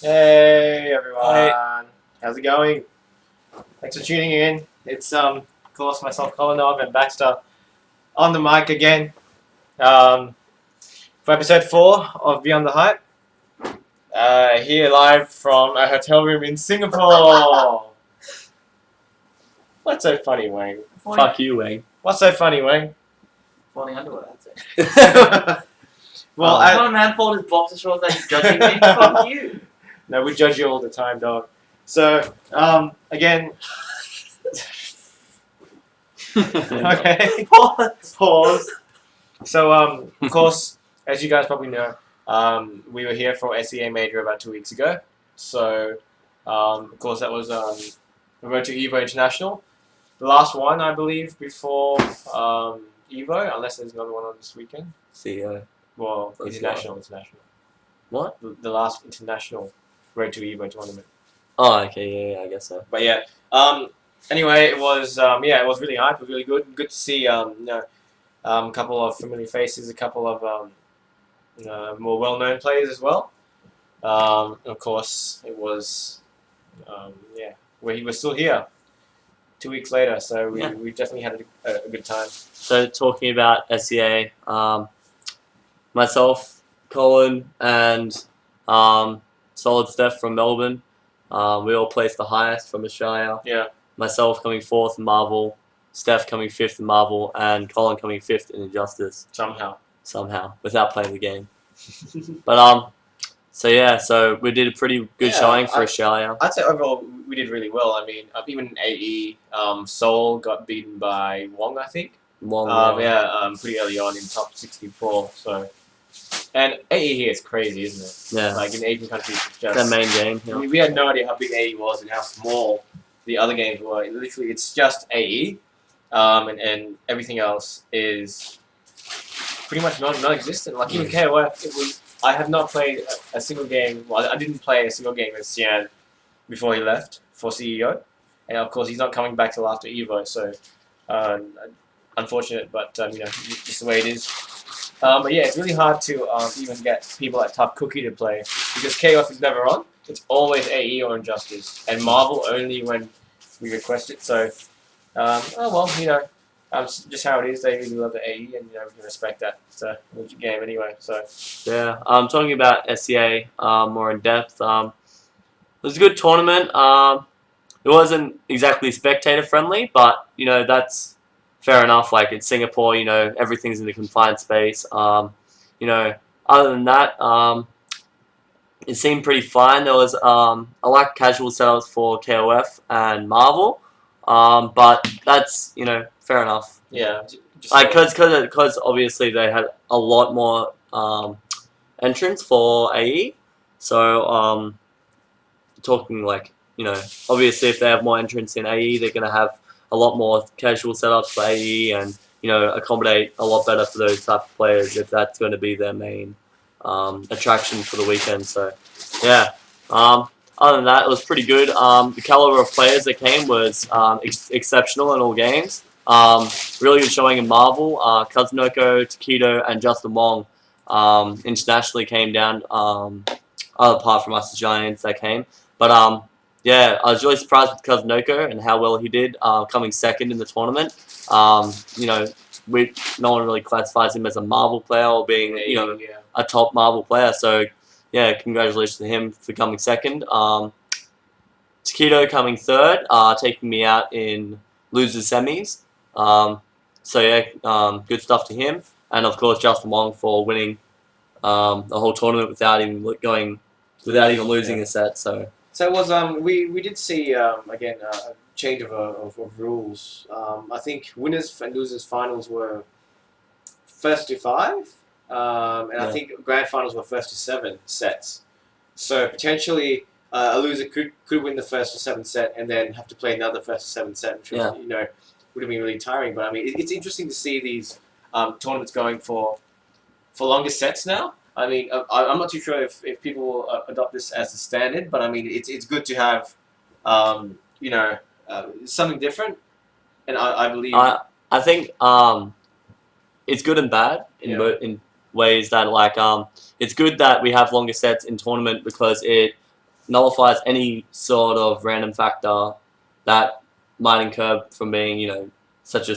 Hey everyone, Hey. how's it going? Thanks for tuning in. It's of course myself, Colonov, and Baxter on the mic again for episode 4 of Beyond the Hype. Here live from a hotel room in Singapore. What's so funny, Wayne? Fuck you, Wayne. What's so funny, Wayne? Folding underwear, that's it. Well, When a man fold his boxer shorts that he's judging me, fuck you. no, we judge you all the time, dog. So, again, okay. Pause. So, of course, as you guys probably know, we were here for SEA Major about 2 weeks ago. So, of course, that was we went to Evo International. The last one, I believe, before Evo, unless there's another one on this weekend. CEO. Well, That's international. What? The last international Road to Evo tournament. Oh, okay, yeah, I guess so. But yeah, anyway, it was it was really hype. It was really good. Good to see a couple of familiar faces, a couple of more well-known players as well. Of course, it was where he was still here 2 weeks later. So we definitely had a good time. So talking about SEA, myself, Colin, and Solid Steph from Melbourne, we all placed the highest from Australia. Yeah. Myself coming 4th in Marvel, Steph coming 5th in Marvel, and Colin coming 5th in Injustice. Somehow, without playing the game. But so we did a pretty good showing for Australia. I'd say overall we did really well. I mean, even in AE, Seoul got beaten by Wong, I think. Pretty early on in top 64. So, and AE here is crazy, isn't it? Yeah. Like in Asian countries, it's just Their main game. I mean, we had no idea how big AE was and how small the other games were. Literally, it's just AE, and everything else is pretty much non-existent. Like even KOF, I have not played a single game. Well, I didn't play a single game with Sian before he left for CEO, and of course he's not coming back till after Evo. So, unfortunate, but just the way it is. But yeah, it's really hard to even get people like Tough Cookie to play because KOF is never on. It's always AE or Injustice, and Marvel only when we request it. So, just how it is. They really love the AE, and we can respect that. It's a legit game anyway. So yeah, talking about SEA more in depth. It was a good tournament. It wasn't exactly spectator friendly, but that's fair enough. Like it's Singapore, everything's in the confined space. Other than that, it seemed pretty fine. There was I like casual setups for KOF and Marvel, but that's fair enough. yeah, Because obviously they had a lot more entrants for AE, so talking like obviously if they have more entrants in AE, they're gonna have a lot more casual setups for AE and accommodate a lot better for those type of players if that's going to be their main attraction for the weekend. So yeah. Other than that, it was pretty good. The caliber of players that came was exceptional in all games. Really good showing in Marvel. Kazunoko, Takedo, and Justin Wong internationally came down. Apart from us, the Giants that came, but yeah, I was really surprised with Kazunoko and how well he did, coming second in the tournament. No one really classifies him as a Marvel player or being a top Marvel player. So yeah, congratulations to him for coming second. Takedo coming third, taking me out in losers semis. So yeah, good stuff to him, and of course Justin Wong for winning the whole tournament without even losing a set. So it was we did see again a change of rules. I think winners and losers finals were first to 5. I think grand finals were first to 7 sets. So potentially a loser could win the first to 7 set and then have to play another first to 7 set, which would have been really tiring. But I mean, it's interesting to see these tournaments going for longer sets now. I mean, I'm not too sure if people will adopt this as a standard, but I mean, it's good to have something different. And I believe I think it's good and bad in ways that it's good that we have longer sets in tournament because it nullifies any sort of random factor that might incur from being, such a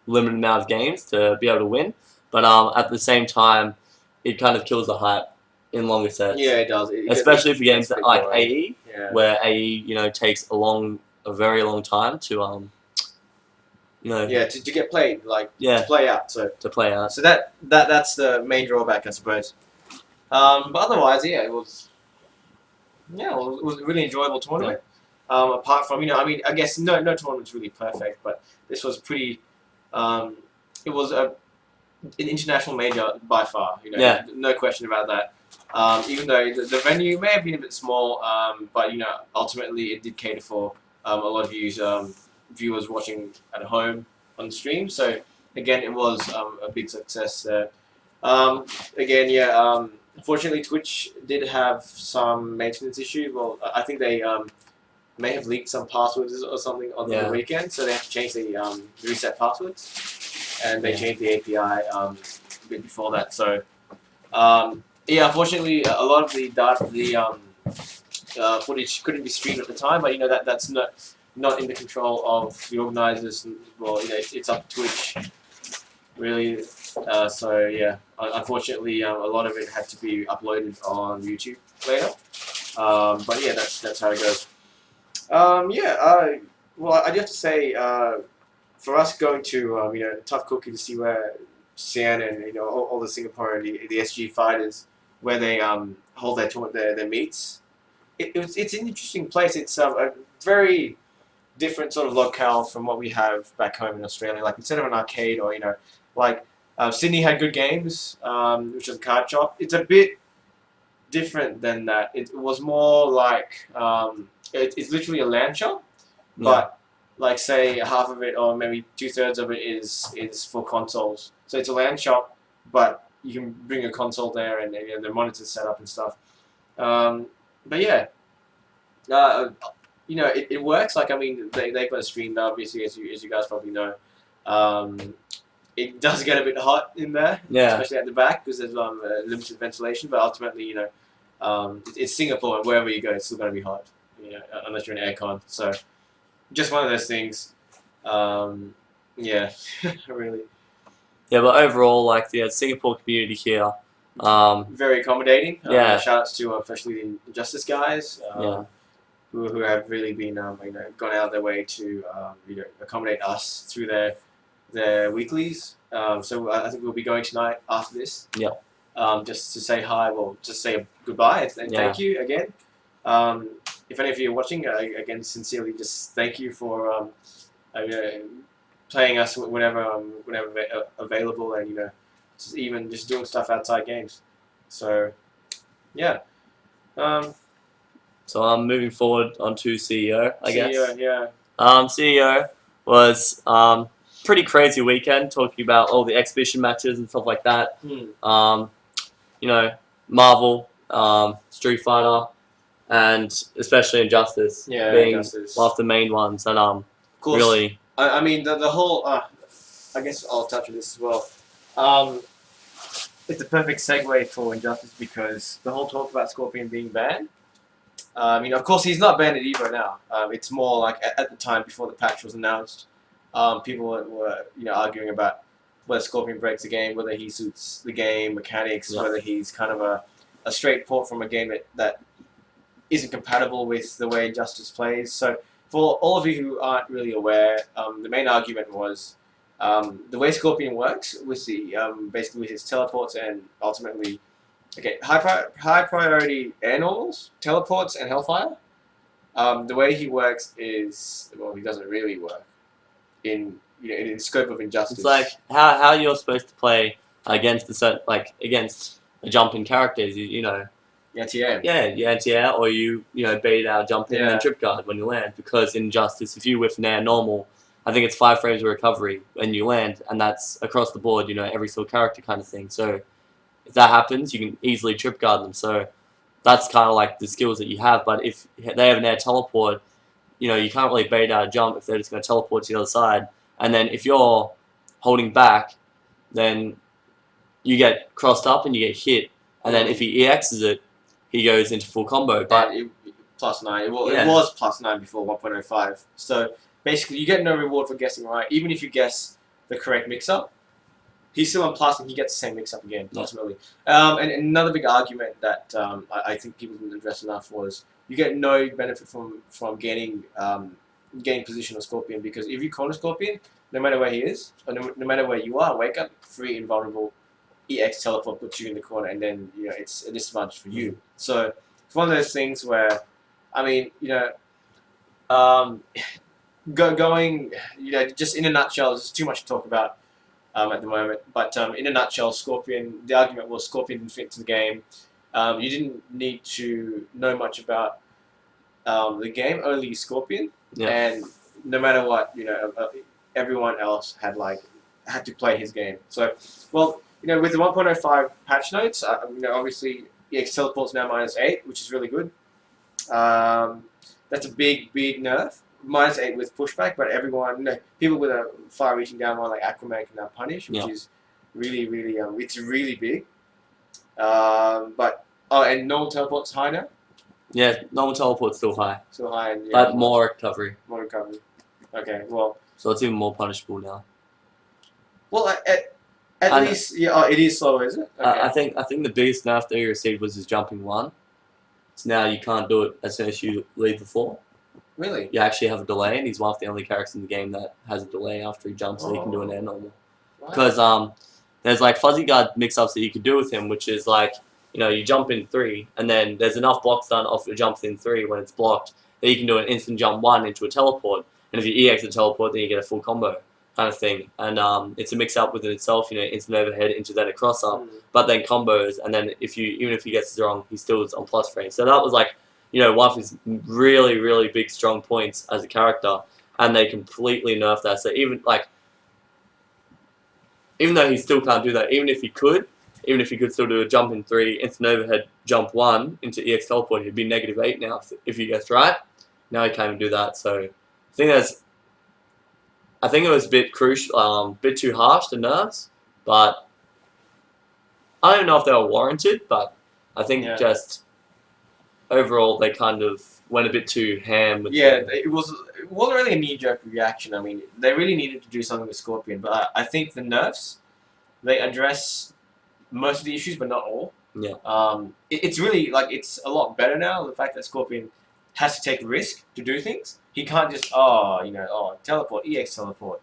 limited amount of games to be able to win. But at the same time, it kind of kills the hype in longer sets. Yeah, it does. Especially for games gets a bit like boring. AE, Yeah. where AE, takes a very long time to Yeah, to get played, Yeah. to play out. So play out. that's the main drawback, I suppose. But otherwise, yeah, it was a really enjoyable tournament. Apart from, I guess no tournament's really perfect, but this was pretty. It was an international major by far. Yeah. No question about that. Even though the venue may have been a bit small, but ultimately it did cater for a lot of viewers watching at home on the stream. So again, it was a big success there. Again, yeah. Unfortunately, Twitch did have some maintenance issues. Well, I think they may have leaked some passwords or something on the weekend, so they have to change the reset passwords, and they changed the API a bit before that. So, unfortunately, a lot of the data, footage couldn't be streamed at the time, but that's not in the control of the organizers. Well, it's up to Twitch, really. So yeah, unfortunately, a lot of it had to be uploaded on YouTube later. But yeah, that's how it goes. Well, I do have to say, for us going to Tough Cookie to see where Sian and all the Singaporean the SG fighters where they hold their meets. It's an interesting place. It's a very different sort of locale from what we have back home in Australia. Like instead of an arcade or like. Sydney had good games, which is a card shop. It's a bit different than that. It was more like it's literally a LAN shop, but like say half of it or maybe 2/3 of it is for consoles. So it's a LAN shop, but you can bring a console there and the monitors set up and stuff. But yeah, it works. Like they've got a screen obviously as you guys probably know. It does get a bit hot in there, especially at the back because there's limited ventilation. But ultimately, it's Singapore, and wherever you go, it's still going to be hot, unless you're in aircon. So, just one of those things. Yeah, really. Yeah, but overall, like the Singapore community here, very accommodating. Yeah. Shout outs to especially the Injustice guys. Who have really been gone out of their way to accommodate us through their weeklies. So I think we'll be going tonight after this. Yeah. Just to say hi. Well, just say goodbye and thank you again. If any of you are watching, again, sincerely, just thank you for playing us whenever available, and just doing stuff outside games. So, yeah. So I'm moving forward onto CEO, I guess. CEO, yeah. CEO was pretty crazy weekend, talking about all the exhibition matches and stuff like that. Marvel, Street Fighter, and especially Injustice being Injustice. one of the main ones. And Of course, really, I mean the whole. I guess I'll touch on this as well. It's a perfect segue for Injustice because the whole talk about Scorpion being banned. Of course, he's not banned at Evo now. It's more like at the time before the patch was announced. People were arguing about whether Scorpion breaks the game, whether he suits the game mechanics, whether he's kind of a straight port from a game that isn't compatible with the way Injustice plays. So for all of you who aren't really aware, the main argument was the way Scorpion works with basically with his teleports and ultimately high priority air normals, teleports and Hellfire. The way he works is he doesn't really work in the scope of Injustice. it's like how you're supposed to play against against a jumping character. Anti-air. Yeah, you anti-air or you bait out, jump in, and then Yeah. trip guard when you land. Because in Injustice, if you whiff an air normal, I think it's 5 frames of recovery when you land, and that's across the board. Every single character kind of thing. So if that happens, you can easily trip guard them. So that's kind of like the skills that you have. But if they have an air teleport, you can't really bait out a jump if they're just going to teleport to the other side. And then if you're holding back, then you get crossed up and you get hit. And then if he EXs it, he goes into full combo. But +9. Well, Yeah. it was +9 before 1.05. So basically, you get no reward for guessing right, even if you guess the correct mix-up. He's still on plus, and he gets the same mix-up again, Yeah. ultimately. And another big argument that I think people didn't address enough was you get no benefit from gaining position of Scorpion, because if you corner Scorpion, no matter where he is, or no matter where you are, wake up, free, invulnerable, EX teleport puts you in the corner, and then it's a disadvantage for you. So it's one of those things where, I mean, going, just in a nutshell, there's too much to talk about at the moment. But in a nutshell, Scorpion, the argument was Scorpion didn't fit into the game. You didn't need to know much about the game, only Scorpion. Yeah. And no matter what, everyone else had to play his game. So, well, with the 1.05 patch notes, obviously EX teleport's now -8, which is really good. That's a big nerf. -8 with pushback, but everyone, people with a far-reaching down one like Aquaman can now punish, which is really, really, it's really big. And normal teleport's high now. Yeah, normal teleport's still high, Still high, and but more recovery. More recovery. Okay, well. So it's even more punishable now. Well, at least, it is slower, is it? Okay. I think the biggest nerf that he received was his jumping 1. So now you can't do it as soon as you leave the floor. Really? You actually have a delay, and he's one of the only characters in the game that has a delay after he jumps, so he can do an air normal. Because there's like fuzzy guard mix-ups that you could do with him, which is like, you jump in 3, and then there's enough blocks done off your jumps in 3 when it's blocked that you can do an instant jump 1 into a teleport, and if you EX a teleport, then you get a full combo kind of thing. And it's a mix-up within itself, instant overhead into then a cross-up, but then combos, and then even if he gets it wrong, he still is on plus frame. So that was like, one of his really, really big strong points as a character, and they completely nerfed that. So even though he still can't do that, even if he could still do a jump in 3, instant overhead, jump 1 into EX teleport, he'd be -8 now if he gets right. Now he can't even do that. So I think it was a bit crucial, bit too harsh, the nerfs, but I don't know if they were warranted, but I think just overall they kind of went a bit too ham with it wasn't really a knee-jerk reaction. I mean, they really needed to do something with Scorpion, but I think the nerfs, they address most of the issues, but not all. Yeah. It's really, it's a lot better now, the fact that Scorpion has to take risk to do things. He can't just, teleport, EX teleport.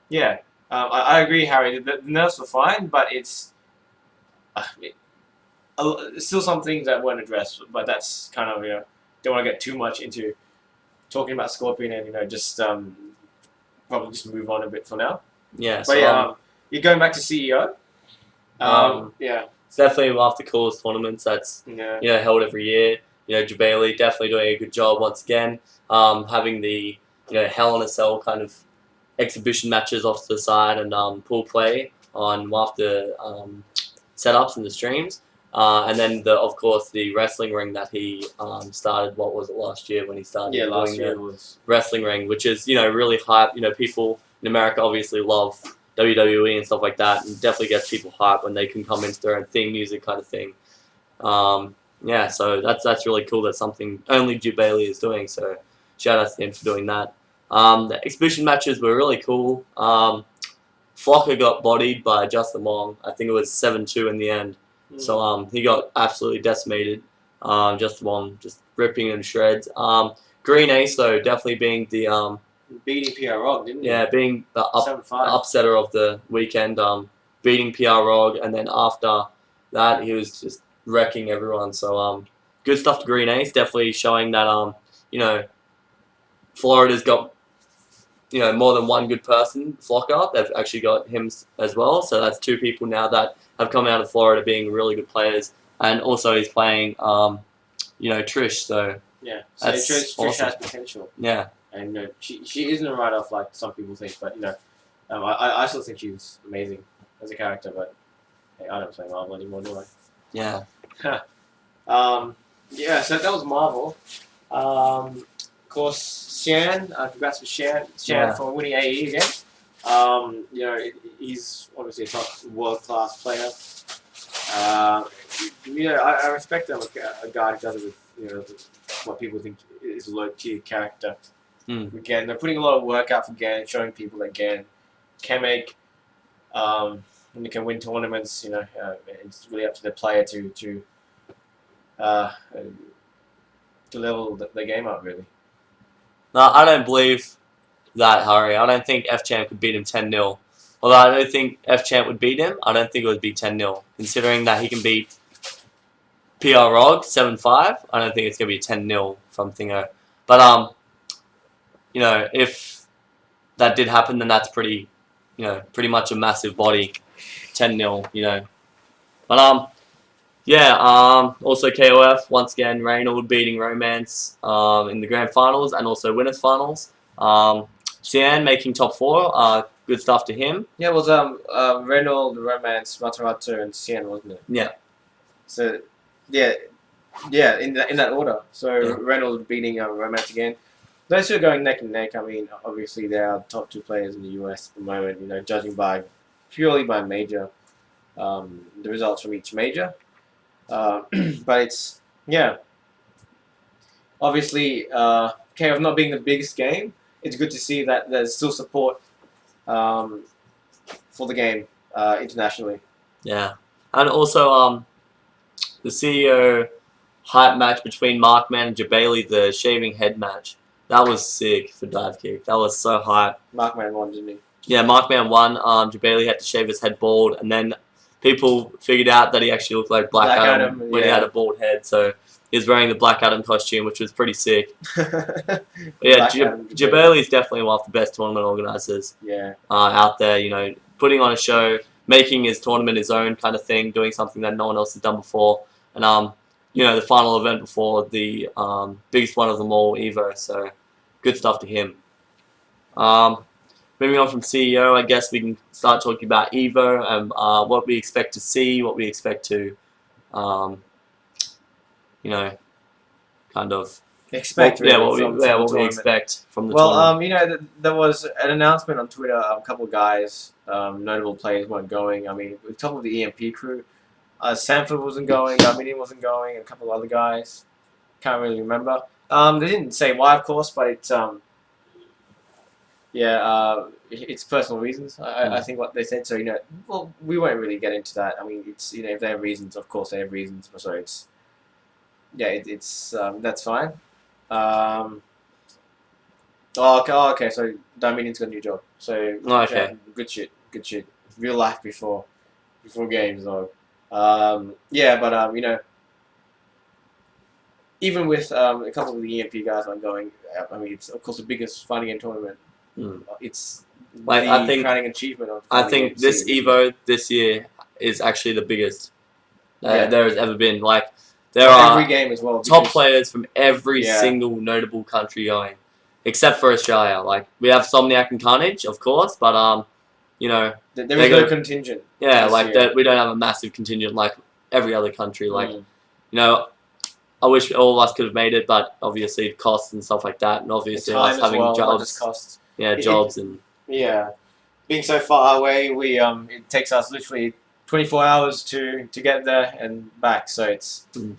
Yeah, I agree, Harry. The nerfs were fine, but it's still some things that weren't addressed. But that's kind of, don't want to get too much into talking about Scorpion, and just probably just move on a bit for now. Yeah. But you're going back to CEO. Yeah. It's definitely one of the coolest tournaments that's held every year. Jabali definitely doing a good job once again. Having the Hell in a Cell kind of exhibition matches off to the side, and pool play on one of the setups in the streams. And then of course the wrestling ring that he started. What was it, last year when he started? Yeah, last year the was wrestling ring, which is really hype. People in America obviously love WWE and stuff like that, and definitely gets people hyped when they can come into their own theme music kind of thing. So that's really cool. That's something only Jubali is doing. So shout out to him for doing that. The exhibition matches were really cool. Flocker got bodied by Justin Long. I think it was 7-2 in the end. So he got absolutely decimated. Justin Long just ripping him to shreds. Green Ace though definitely being the beating PR Rog, didn't he? Yeah, being the upsetter of the weekend. Beating PR Rog, and then after that he was just wrecking everyone. So good stuff to Green Ace. Definitely showing that Florida's got more than one good person. Flocker, they've actually got him as well. So that's 2 people now that have come out of Florida being really good players, and also he's playing Trish. So yeah, so Trish awesome. has potential. Yeah, and she isn't a write-off like some people think, but I still think she's amazing as a character. But hey, I don't play Marvel anymore, do I? Yeah. So that was Marvel. Of course, Shan. Congrats for Shan for winning AE again. He's obviously a top world-class player. I respect him, a guy who does it with what people think is a low tier character. Mm. Again, they're putting a lot of work out for Gan, showing people that Gan can make, and they can win tournaments. It's really up to the player to level the game up, really. No, I don't believe that, Harry. I don't think F-Champ could beat him 10-0. Although I don't think F-Champ would beat him, I don't think it would be 10-0. Considering that he can beat PR Rog 7-5, I don't think it's going to be 10-0 from Thingo. But, if that did happen, then that's pretty much a massive body. 10-0, But, also KOF, once again, Reynolds beating Romance in the grand finals and also winners finals. Cian making top 4, good stuff to him. Yeah, it was Reynolds, Romance, Matarato, and Cien, wasn't it? Yeah. So, yeah, in that order. So Yeah. Reynolds beating Romance again. Those two are going neck and neck. I mean, obviously they are top 2 players in the US at the moment. Judging purely by major, the results from each major. But it's obviously KOF not being the biggest game. It's good to see that there's still support for the game internationally. Yeah. And also, the CEO hype match between Markman and Jabali, the shaving head match. That was sick for Dive Kick. That was so hype. Markman won, didn't he? Yeah, Markman won. Jabali had to shave his head bald, and then people figured out that he actually looked like Black Adam when he had a bald head. So he was wearing the Black Adam costume, which was pretty sick. But yeah, Jabali is definitely one of the best tournament organizers. Yeah. Out there, putting on a show, making his tournament his own kind of thing, doing something that no one else has done before, and the final event before the biggest one of them all, Evo. So good stuff to him. Moving on from CEO, I guess we can start talking about Evo and what we expect to see, what we expect to, kind of Expect. What we expect from the Well, tournament. there was an announcement on Twitter. A couple of guys, notable players, weren't going. I mean, with top of the EMP crew, Sanford wasn't going. Minion wasn't going. A couple of other guys, can't really remember. They didn't say why, of course, but it's it's personal reasons. I think what they said. So well, we won't really get into that. I mean, it's if they have reasons, of course they have reasons. So it's that's fine. Okay. So Dominion's got a new job. So okay. Good shit. Real life before games, though. But even with a couple of the EMP guys not going, I mean, it's of course the biggest fighting game tournament. It's I think crowning achievement of. I think this Evo this year is actually the biggest there has ever been. Like there are every game as well. Top players from every single notable country going, except for Australia. Like we have Somniac and Carnage, of course, but there is no contingent. Yeah, like that. We don't have a massive contingent like every other country. Like I wish all of us could have made it, but obviously costs and stuff like that, and obviously us having jobs. Costs. Yeah, jobs and. Yeah, being so far away, we it takes us literally 24 hours to get there and back. So it's 2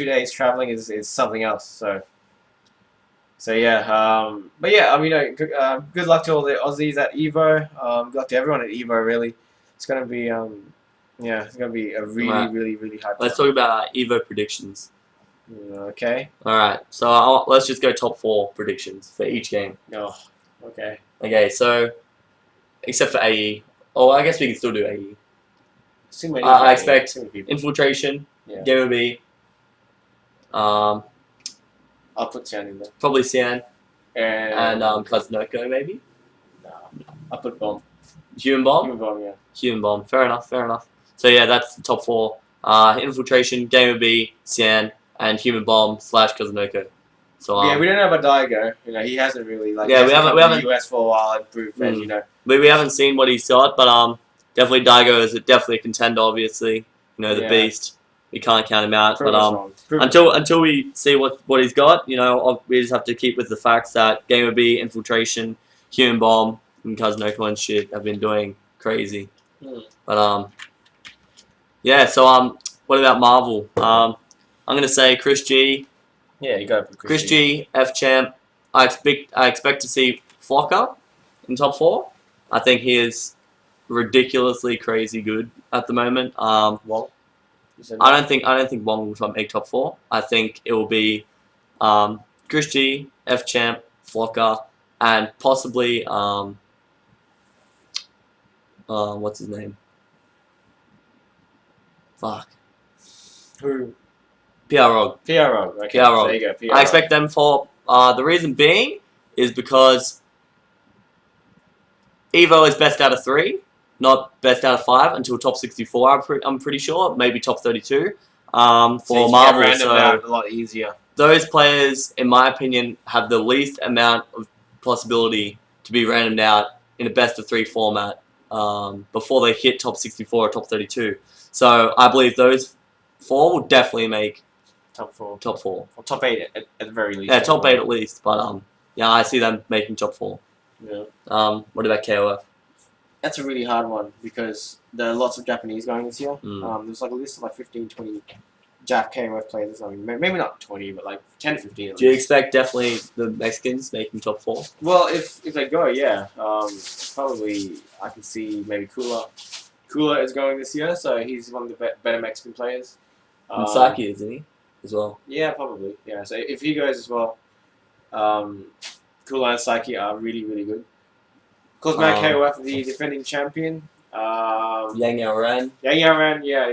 days traveling is something else. So yeah, but yeah, I mean, good luck to all the Aussies at Evo. Good luck to everyone at Evo. Really, it's gonna be it's gonna be a really high. Let's talk about our Evo predictions. Okay. All right, so let's just go top 4 predictions for each game. Oh, okay. Okay, so except for AE, I guess we can still do AE. I expect Infiltration, Game of B. I'll put Cian in there. Probably Cian. And Kaznoko maybe. No, I'll put Bomb. Human Bomb. Human Bomb, yeah. Human Bomb. Fair enough. So yeah, that's the top 4. Infiltration, Game of B, Cian, and Human Bomb / Kaznoko. So yeah, we don't know about Daigo. He hasn't really we haven't in the US for a while and proved that we haven't seen what he's got, but definitely Daigo is definitely a contender. Obviously, the beast. We can't count him out. Until we see what he's got, we just have to keep with the facts that Game of B, Infiltration, Human Bomb, and Kaznoko and shit have been doing crazy. But yeah. So what about Marvel? I'm gonna say Chris G Yeah, you got to put Chris G, F champ. I expect to see Flocker in top 4. I think he is ridiculously crazy good at the moment. Wong. You said I don't think Wong will make top 4. I think it will be Chris G, F champ, Flocker, and possibly what's his name? Fuck. Who? PRO. PRO. Okay. PRO. There you go. PRO. I expect them for the reason being is because Evo is best out of 3, not best out of 5 until top 64. I'm pretty sure, maybe top 32 So for you Marvel. get random So out a lot easier. those players, in my opinion, have the least amount of possibility to be randomed out in a best of 3 format before they hit top 64 or top 32. So I believe those 4 will definitely make Top 4. top 4. Or top 8 at the very least. Yeah, top 8 at least. But yeah, I see them making top 4. Yeah. What about KOF? That's a really hard one because there are lots of Japanese going this year. Mm. There's like a list of like 15, 20 Jap KOF players or something. Maybe not 20, but like 10 to 15 at Do you least. expect definitely the Mexicans making top 4? Well, if they go, yeah. Probably I can see maybe Kula. Kula is going this year, so he's one of the better Mexican players. And Saki, isn't he? As well. Yeah, probably. Yeah, so if he goes as well, Kula and Saki are really, really good. Cosmac KOF, the defending champion. Yang Yao Ren. Yang Yao Ren, yeah.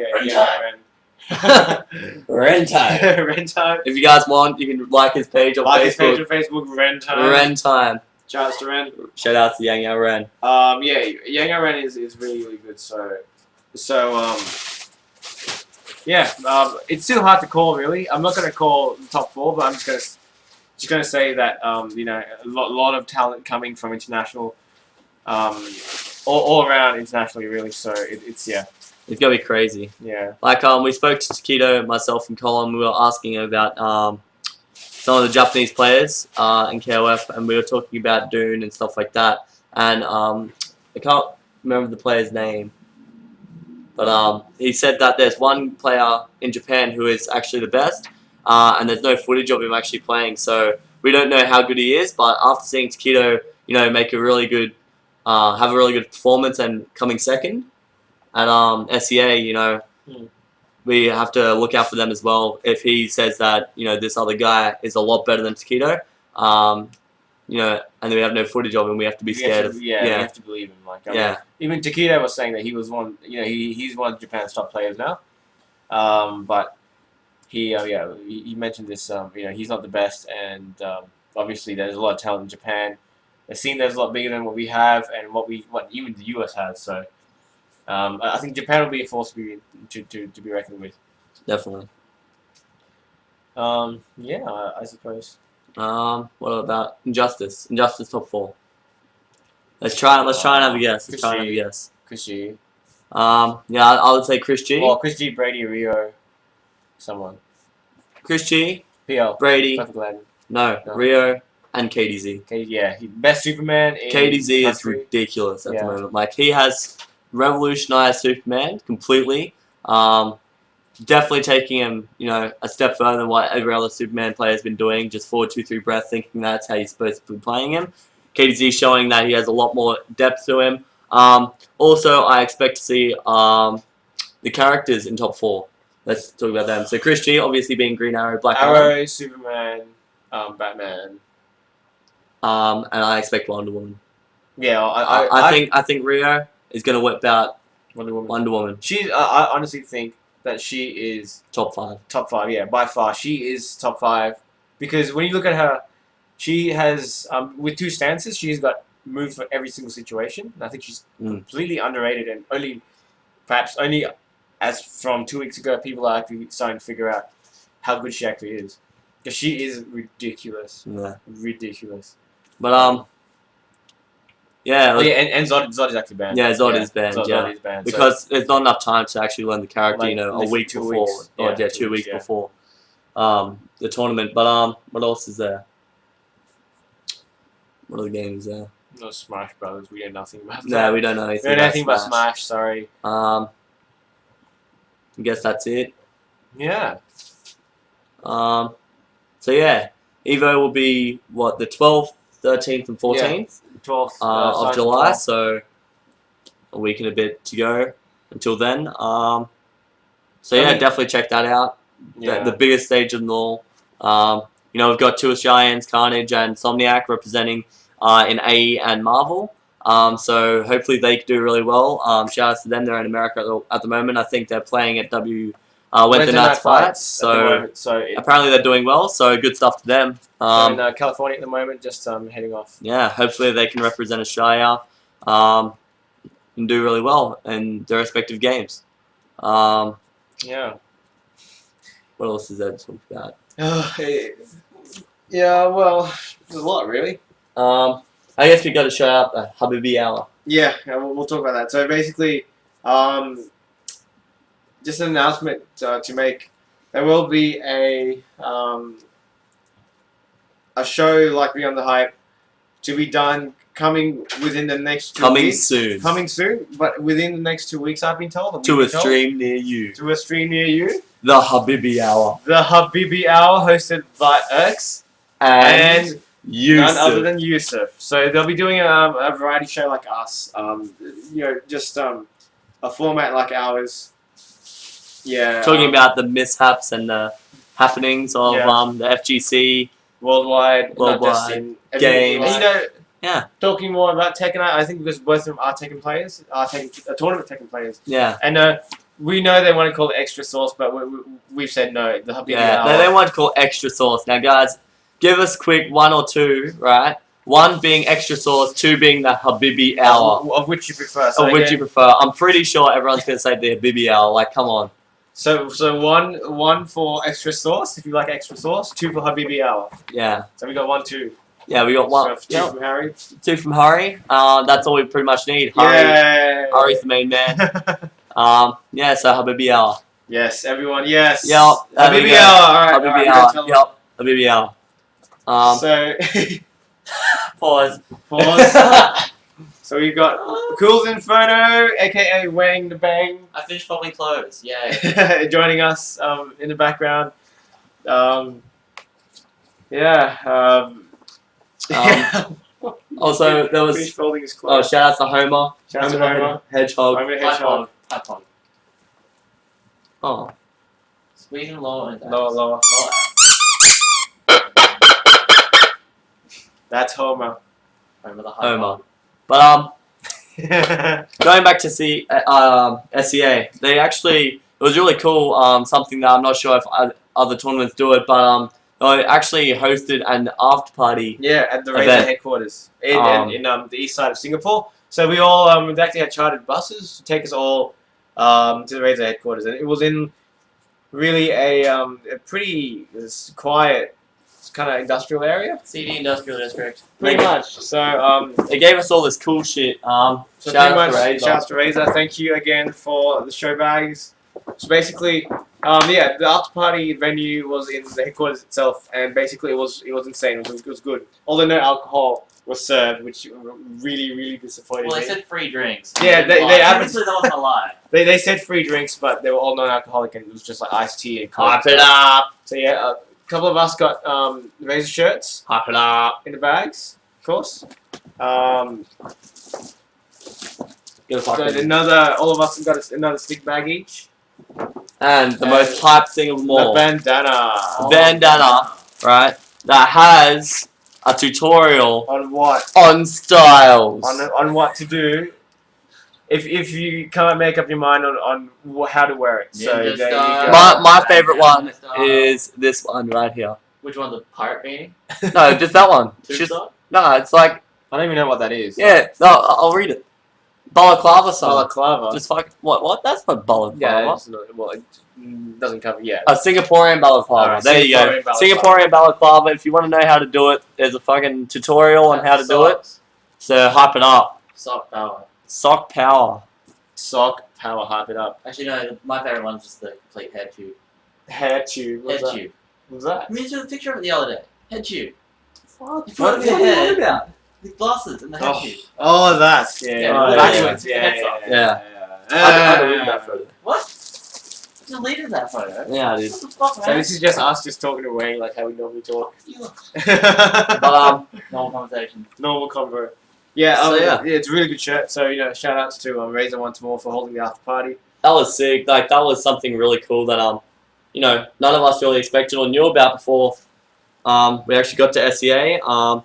Ren time. Ren time. If you guys want, you can like his page on Like his page Facebook. on Facebook, Ren time. Ren time. Shouts to Ren. Shout out to Yang Yao Ren. Yeah, Yang Yao Ren is really, really good. Yeah, it's still hard to call, really. I'm not going to call the top 4, but I'm just going to say that you know, a lot of talent coming from international, all around internationally, really. So it's yeah. It's gonna be crazy. Yeah. Like we spoke to Takedo, myself, and Colin. We were asking about some of the Japanese players in KOF, and we were talking about Dune and stuff like that. And I can't remember the player's name, but he said that there's one player in Japan who is actually the best, and there's no footage of him actually playing. So we don't know how good he is. But after seeing Takedo, you know, make a really good, have a really good performance and coming second at SEA, you know, we have to look out for them as well. If he says that, you know, this other guy is a lot better than Takedo, you know, and we have no footage of him, we have to be scared of. Yeah, you have to believe him. Like, I mean, even Takedo was saying that he was one. You know, he's one of Japan's top players now. But he mentioned this. You know, he's not the best, and obviously there's a lot of talent in Japan. It seems there's a lot bigger than what we have, and what even the US has. So. I think Japan will be a force to be reckoned with. Definitely. Yeah, I suppose. What about Injustice? Injustice top 4. Let's try and have a guess. Let's try and have a guess. Chris G. Yeah, I would say Chris G. Well, Chris G, Brady, Rio, someone. Chris G, PL. Brady. Perfect Latin. No, Rio and KDZ. Yeah, best Superman in KDZ is country. ridiculous at the moment. Like, he has revolutionized Superman completely. Definitely taking him, you know, a step further than what every other Superman player has been doing. Just forward 2-3 breath, thinking that's how you're supposed to be playing him. KDZ showing that he has a lot more depth to him. Also, I expect to see the characters in top 4. Let's talk about them. So Chris G, obviously being Green Arrow, Black Arrow, Superman, Batman. And I expect Wonder Woman. Yeah, I think Rio is going to whip out Wonder Woman. I honestly think that she is top 5. Top 5, yeah, by far. She is top 5 because when you look at her, she has with 2 stances, she's got moves for every single situation. And I think she's completely underrated, and perhaps only as from 2 weeks ago, people are actually starting to figure out how good she actually is. Because she is ridiculous. Yeah. Ridiculous. But yeah. And Zod is actually banned. Yeah, Zod is banned. Zod is banned. Because there's not enough time to actually learn the character. Like, you know, a week 2 before, weeks. or 2 2 weeks weeks, before the tournament. But what else is there? What other games there? No, Smash Brothers. We know nothing about that. No, we don't know anything. We know nothing about Smash. Sorry. I guess that's it. Yeah. So yeah, Evo will be what, the 12th, 13th, and 14th 12th of July. So a week and a bit to go until then. So yeah, definitely check that out. The biggest stage of them all. You know, we've got two Australians, Carnage and Somniac, representing in AE and Marvel. So hopefully they do really well. Shout out to them. They're in America at the moment. I think they're playing at Wednesday Night Fights. So apparently they're doing well. So good stuff to them. They're in California at the moment, just heading off. Yeah, hopefully they can represent Australia and do really well in their respective games. Yeah. What else is there to talk about? Yeah, well, there's a lot, really. I guess we got to shout out the Habibi Hour. Yeah, we'll talk about that. So basically, just an announcement to make. There will be a show like Beyond the Hype to be done coming within the next 2 weeks. Coming soon, but within the next 2 weeks, I've been told. To a stream near you. To a stream near you. The Habibi Hour. The Habibi Hour, hosted by Urx and Yusuf. none other than Yusuf. So they'll be doing a variety show like us. You know, just a format like ours. Yeah. Talking about the mishaps and the happenings of the FGC. Worldwide, not just in games. And, you know, yeah. Talking more about Tekken, I think because both of them are Tekken players, tournament Tekken players. Yeah. And we know they want to call it extra sauce, but we've said no. The Habibi Hour. They want to call extra sauce. Now, guys, give us quick one or two, right? One being extra sauce, two being the Habibi Hour. Of which you prefer. So which you prefer. I'm pretty sure everyone's going to say the Habibi Hour. Like, come on. So one for extra sauce, if you like extra sauce. Two for Habibi Hour. Yeah. So we got 1, 2. Yeah, we got one. Two from Harry. Two from Harry. That's all we pretty much need. Harry's the main man. Yeah, so Habibi Hour. Yes, everyone, yes. Yep. Habibi Hour. Alright, Habibi Hour. Yep. Habibi Hour. So pause. So we've got Cool's Inferno, aka Wang the Bang. I finished folding clothes. Yay. Joining us in the background. Also, there was. Finished folding his clothes. Oh, shout out to Homer. Shout out to Homer. Hedgehog. Homer the Hedgehog. Python. Oh. Squeeze and lower and Lower. That's Homer. Homer the high Homer. But going back to SCA, they actually, it was really cool. Something that I'm not sure if other tournaments do it, but they actually hosted an after party. Yeah, at the Razer headquarters in the east side of Singapore. So we all we actually had chartered buses to take us all to the Razer headquarters, and it was in really a pretty quiet kind of industrial area. CD Industrial District. Pretty much. So they gave us all this cool shit. so shout out to Razer. Thank you again for the show bags. So basically, the after party venue was in the headquarters itself, and basically it was insane. It was good. Although no alcohol was served, which really disappointed Well, me. they said free drinks. Yeah, they obviously that wasn't a lie. They said free drinks, but they were all non-alcoholic, and it was just like iced tea and coke. Hype it up. So yeah, a couple of us got Razer shirts. Hype it up. In the bags, of course. All of us got another stick bag each. And the most hype thing of them all. The bandana. Bandana, right? That has a tutorial On what? on styles. On what to do. If you can't make up your mind on how to wear it. So there you go. My favorite one is this one right here. Which one? The pirate beanie? No, just that one. No, it's like, I don't even know what that is. yeah, no, I'll read it. Balaclava song. Balaclava. Just like, what? That's not balaclava. Yeah, it's not, well, it doesn't cover. Yeah. A Singaporean balaclava. Alright, There you go. Singaporean balaclava. If you want to know how to do it, there's a fucking tutorial on how to do it. So hype it up. Sock power. Sock power. Sock power, hype it up. Actually, no. My favorite one's just the complete head tube. Hair tube. Head tube. What's that? I mean, you took a picture of it the other day. Head tube. What You put it on your are you head. on about? The glasses and the head tube. Oh, that. Yeah. Yeah, Backwards. yeah. Yeah. I don't read that photo. What? deleted that photo. Yeah, it What is. the fuck, So man? this is just us just talking away like how we normally talk. But Normal conversation. Normal convo. Yeah, So, yeah. it's a really good shirt. So shout outs to Razor once more for holding the after party. that was sick. Like that was something really cool that none of us really expected or knew about before. We actually got to SEA. And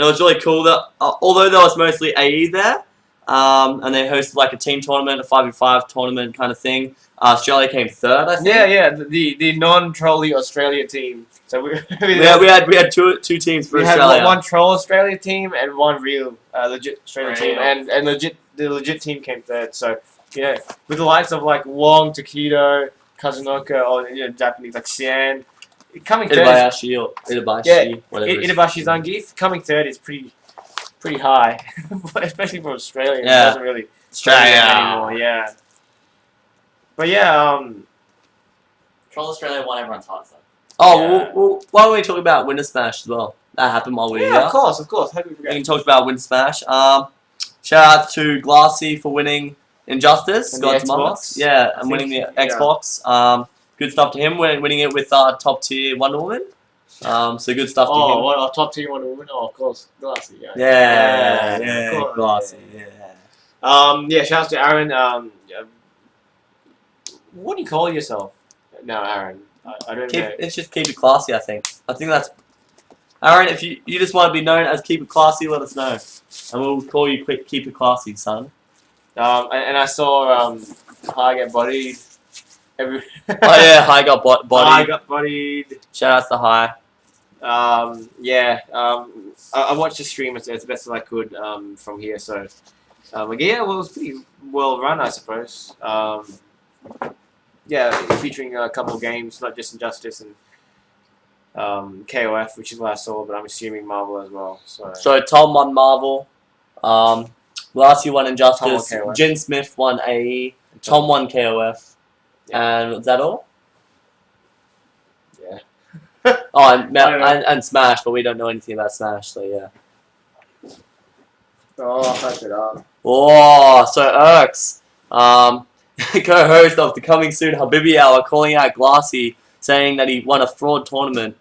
it was really cool that although there was mostly AE there, and they hosted like a team tournament, a 5v5 tournament kind of thing. Australia came third, I think. Yeah, the non-trolly Australia team. So we we had two teams for we had Australia. one troll Australia team and one real legit Australia team, Real. and the legit team came third. So with the likes of like Wong, Takedo, Kazunoko, or Japanese like Xian, coming third. Itabashi, whatever. Itabashi Zangief coming third is pretty high, especially for Australia. Yeah. It doesn't really Australia anymore. Yeah. But yeah, Troll Australia won everyone's hearts though. Oh, Yeah. well, why don't we talk about Winter Smash as well? That happened while we were yeah, here. of course. How do we We forget? can talk about Winter Smash. Shout out to Glassy for winning Injustice, And the Gods Among Xbox. Us. Yeah, I and winning the think, yeah. Xbox. Good stuff to him. Winning it with top tier Wonder Woman. So good stuff to him. Oh, what top team Wonder Woman? Oh, of course, Glassy. Yeah. Yeah, of course, Glassy. yeah. Yeah. Shout out to Aaron. What do you call yourself? No, Aaron. I don't know. It's just keep it classy. I think that's Aaron. If you just want to be known as keep it classy, let us know, and we'll call you keep it classy, son. And I saw High get bodied. Oh yeah, High got High bodied. got bodied. Shout out to High. I watched the stream as best as I could from here. So, well, it was pretty well run, I suppose. Featuring a couple of games, not just Injustice and KOF, which is what I saw, but I'm assuming Marvel as well. So Tom won Marvel. Glassy won Injustice. Tom won KOF. Jin Smith won AE. Tom won KOF. Yeah. And was that all? Yeah. Oh, and Smash, but we don't know anything about Smash, so yeah. Oh, hype it up. Oh, so Urks, co-host of the Coming Soon Habibi Hour, calling out Glassy, saying that he won a fraud tournament.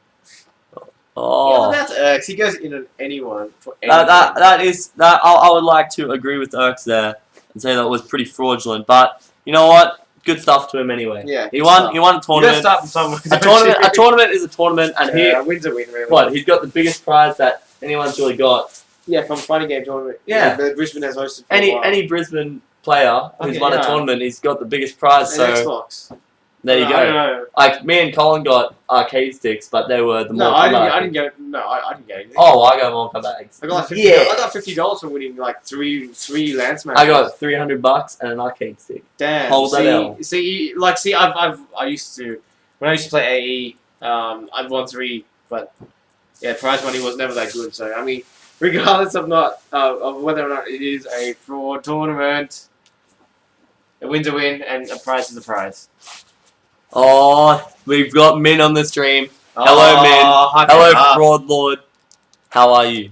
Oh, Yeah, but that's X. He goes in on anyone for anything. I would like to agree with Urks there and say that was pretty fraudulent. But you know what? Good stuff to him anyway. Yeah, he good won. stuff. He won a You gotta tournament. start from somewhere. A tournament is a tournament, and a win's a win, really. what? He's got the biggest prize that anyone's really got. Yeah, from Fighting Game tournament. Yeah. The Brisbane has hosted for a while. Any Brisbane player who's won a tournament, he's got the biggest prize. And So Xbox. there you I go. don't know. Like me and Colin got arcade sticks, but they were the more. No, I popular. didn't get. No, I didn't get anything. Oh, I got Monka bags. I got like $50. Yeah. I got $50 for winning like three Lance matches. I got $300 and an arcade stick. Damn. Hold that L. I used to when I used to play AE. I've won 3, but yeah, prize money was never that good. So I mean, regardless of whether or not it is a fraud tournament, a win's a win and a prize is a prize. Oh, we've got Min on the stream. Hello, Min. Min. Hello, Fraud Lord. How are you?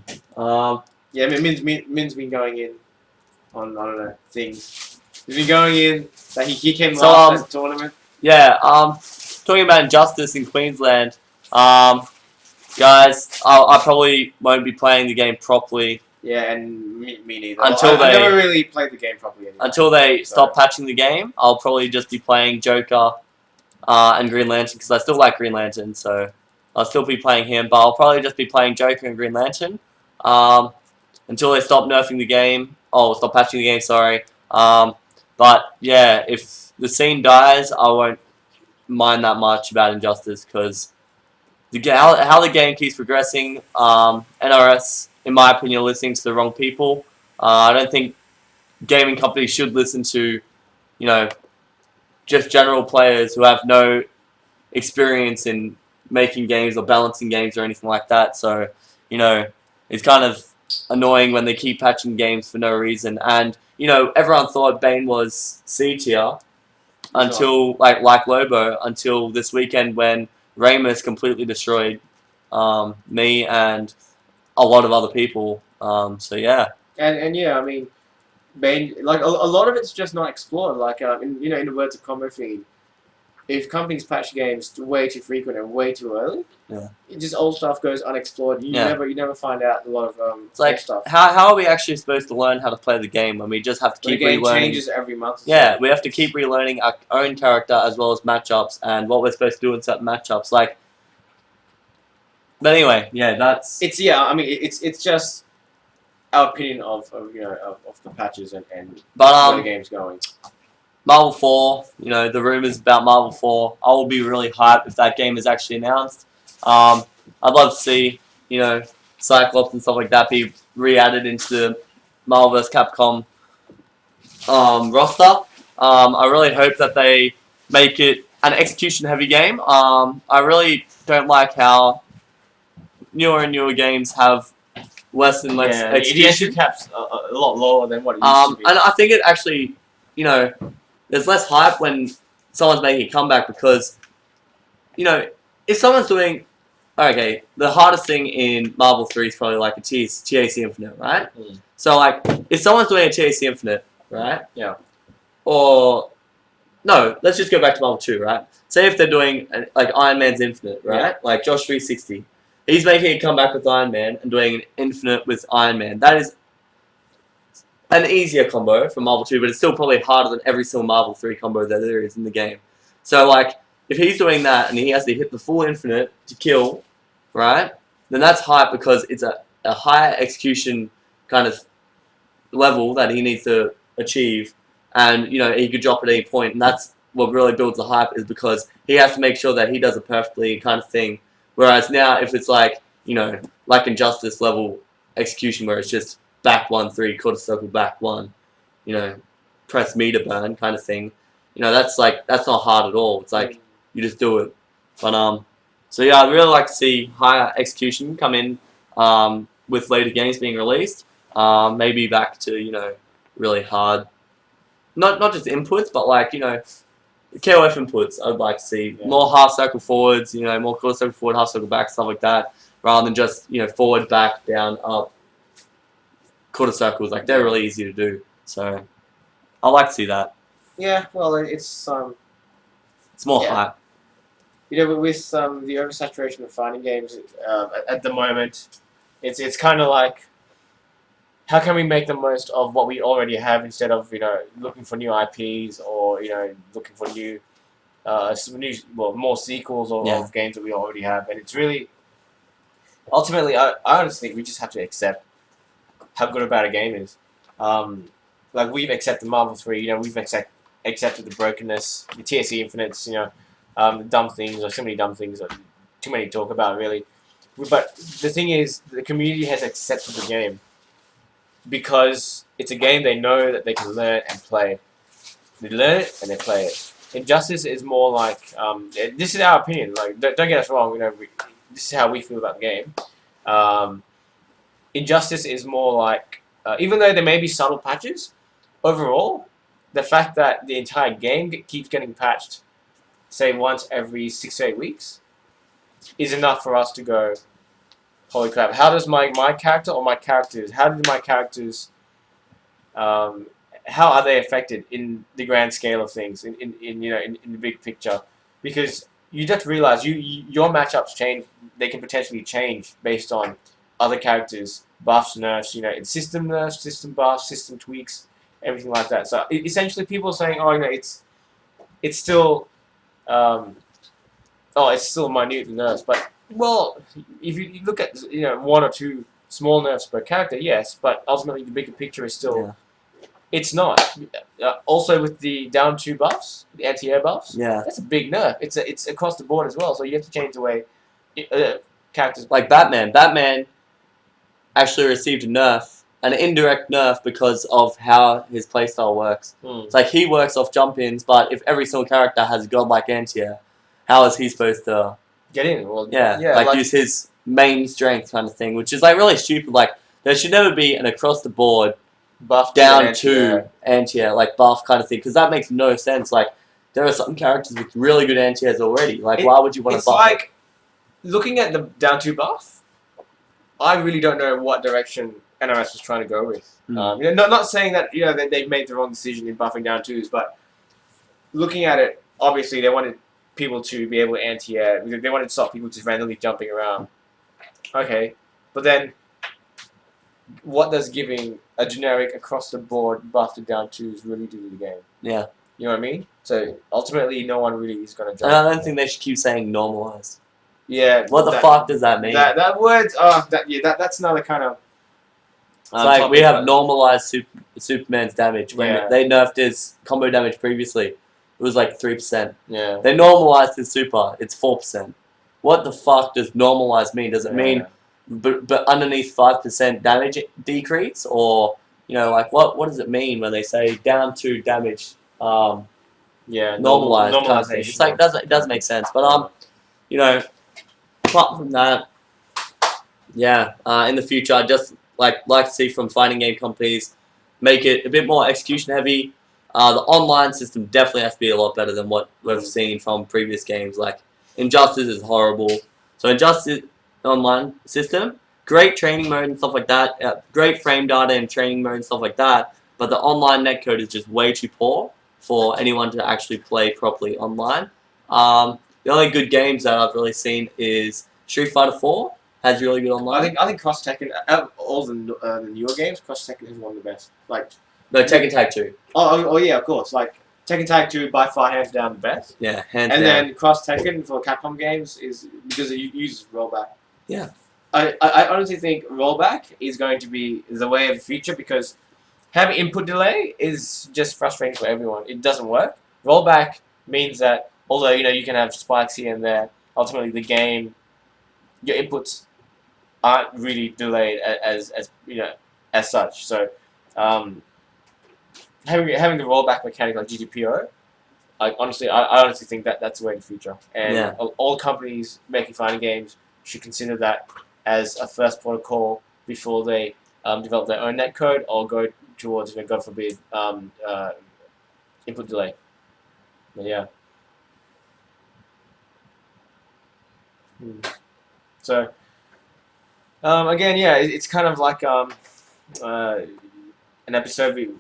Yeah, Min's been going in on I don't know things. He's been going in that he came So, last at the tournament. Yeah. Talking about Injustice in Queensland. Guys, I probably won't be playing the game properly Yeah, and me neither. Until I they- never really played the game properly anyway. until they So- stop patching the game. I'll probably just be playing Joker and Green Lantern because I still like Green Lantern, so I'll still be playing him. But I'll probably just be playing Joker and Green Lantern until they stop nerfing the game. Oh, stop patching the game. Sorry. But yeah, if the scene dies, I won't mind that much about Injustice because how the game keeps progressing. NRS, in my opinion, are listening to the wrong people. I don't think gaming companies should listen to, just general players who have no experience in making games or balancing games or anything like that. So, it's kind of annoying when they keep patching games for no reason. And, everyone thought Bane was C tier until, like Lobo, until this weekend when Ramus completely destroyed me and a lot of other people. So, yeah. And yeah, I mean, Bane, like a lot of it's just not explored. Like in the words of Combo Fiend, if companies patch games way too frequent and way too early, Yeah. just old stuff goes unexplored. You never find out a lot of It's like old stuff. how are we actually supposed to learn how to play the game when we just have to But the keep game relearning? changes every month. Yeah, we have to keep relearning our own character as well as matchups and what we're supposed to do in certain matchups. Like, but anyway, yeah, that's I mean, it's just our opinion of the patches and but where the game's going. Marvel 4, the rumors about Marvel 4, I will be really hyped if that game is actually announced. I'd love to see, Cyclops and stuff like that be re-added into the Marvel vs. Capcom roster. I really hope that they make it an execution-heavy game. I really don't like how newer and newer games have less and less execution. The entry cap's a lot lower than what it used to be. And I think it actually, there's less hype when someone's making a comeback because, if someone's doing, okay, the hardest thing in Marvel 3 is probably like a TAC Infinite, right? Mm. So, like, if someone's doing a TAC Infinite, right? Yeah. Or, no, let's just go back to Marvel 2, right? Say if they're doing, like, Iron Man's Infinite, right? Yeah. Like, Josh 360. He's making a comeback with Iron Man and doing an Infinite with Iron Man. That is an easier combo for Marvel 2, but it's still probably harder than every single Marvel 3 combo that there is in the game. So, like, if he's doing that and he has to hit the full Infinite to kill, right, then that's hype because it's a higher execution kind of level that he needs to achieve. And, he could drop at any point, and that's what really builds the hype is because he has to make sure that he does it perfectly kind of thing. Whereas now, if it's like, like Injustice level execution where it's just back 1-3, quarter circle back 1, press meter burn kind of thing, that's not hard at all. It's like, you just do it. But, so yeah, I'd really like to see higher execution come in with later games being released. Maybe back to, really hard, not just inputs, but like, KOF inputs, I'd like to see more half circle forwards, more quarter circle forward, half circle back, stuff like that, rather than just, forward, back, down, up, quarter circles. Like, they're really easy to do. So, I like to see that. Yeah, well, it's more hype. with the oversaturation of fighting games at the moment, it's kind of like, how can we make the most of what we already have instead of looking for new IPs or looking for more sequels of games that we already have, and it's really ultimately I honestly think we just have to accept how good or bad a game is. Like we've accepted Marvel 3, we've accepted the brokenness, the TAC Infinites, dumb things, or so many dumb things, too many to talk about really. But the thing is, the community has accepted the game because it's a game they know that they can learn and play. They learn it and they play it. Injustice is more like, this is our opinion. Like, don't get us wrong. This is how we feel about the game. Injustice is more like, even though there may be subtle patches, overall, the fact that the entire game keeps getting patched, say once every 6 to 8 weeks, is enough for us to go, holy crap! How does my character or my characters? How do my characters? How are they affected in the grand scale of things? In the big picture, because you just realize your matchups change. They can potentially change based on other characters, buffs, nerfs. System nerfs, system buffs, system tweaks, everything like that. So essentially, people are saying, oh, it's still, it's still minute nerfs, but well, if you look at 1 or 2 small nerfs per character, yes, but ultimately the bigger picture is still, it's not. Also with the down 2 buffs, the anti-air buffs, that's a big nerf. It's across the board as well, so you have to change the way characters. Like Batman. Batman actually received a nerf, an indirect nerf because of how his playstyle works. It's like he works off jump-ins, but if every single character has a godlike anti-air, how is he supposed to get in? Well, use his main strength kind of thing, which is like really stupid. Like there should never be an across the board buff down to anti-air, like buff kind of thing, because that makes no sense. Like there are some characters with really good anti-airs already. Like why would you want to buff? It's like looking at the down 2 buff. I really don't know what direction NRS was trying to go with. Not saying that they've made the wrong decision in buffing down 2s, but looking at it, obviously they wanted people to be able to anti-air. They wanted to stop people just randomly jumping around. Okay, but then what does giving a generic across the board buff to down 2s really do to the game? Yeah. You know what I mean? So ultimately, no one really is going to jump. And I don't think they should keep saying normalized. Yeah. What the fuck does that mean? That word, that's another kind of. It's like we have normalized Superman's damage when they nerfed his combo damage previously. It was like 3%. Yeah. They normalized his super. It's 4%. What the fuck does normalized mean? Does it mean but underneath 5% damage decrease, or like what does it mean when they say down 2 damage? Normalized kind of thing. It's like it does make sense, but apart from that, in the future, I just like to see from fighting game companies make it a bit more execution heavy. The online system definitely has to be a lot better than what we've seen from previous games. Like Injustice is horrible. So Injustice online system, great training mode and stuff like that, great frame data and training mode and stuff like that. But the online netcode is just way too poor for anyone to actually play properly online. The only good games that I've really seen is Street Fighter 4 has really good online. I think Cross Tekken, all the newer games, Cross Tekken is one of the best. Like no, Tekken Tag 2. Oh yeah, of course. Like Tekken Tag 2 by far hands down the best. Yeah, hands down. And then Cross Tekken for Capcom games is because it uses rollback. Yeah. I honestly think rollback is going to be the way of the future because having input delay is just frustrating for everyone. It doesn't work. Rollback means that although you can have spikes here and there, ultimately the game, your inputs aren't really delayed as such. So having the rollback mechanic like GDPO, I honestly think that's the way in the future. And all companies making fighting games should consider that as a first protocol before they develop their own netcode or go towards, God forbid, input delay. But yeah. So again, it's kind of like an episode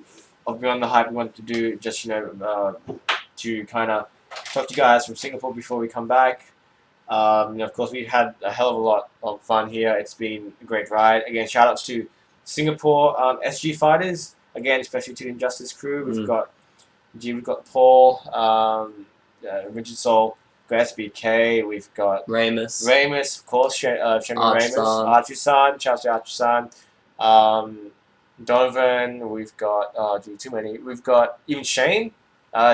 of Beyond the Hype we wanted to do, just to kind of talk to you guys from Singapore before we come back. Of course, we've had a hell of a lot of fun here. It's been a great ride. Again, shout outs to Singapore SG fighters. Again, especially to the Injustice crew. We've got Paul, Rigid Soul, we've got SBK, we've got Ramus, of course, Shenmue Ramus, Archu-san, shout out to Archu-san, Donovan, we've got, too many. We've got even Shane,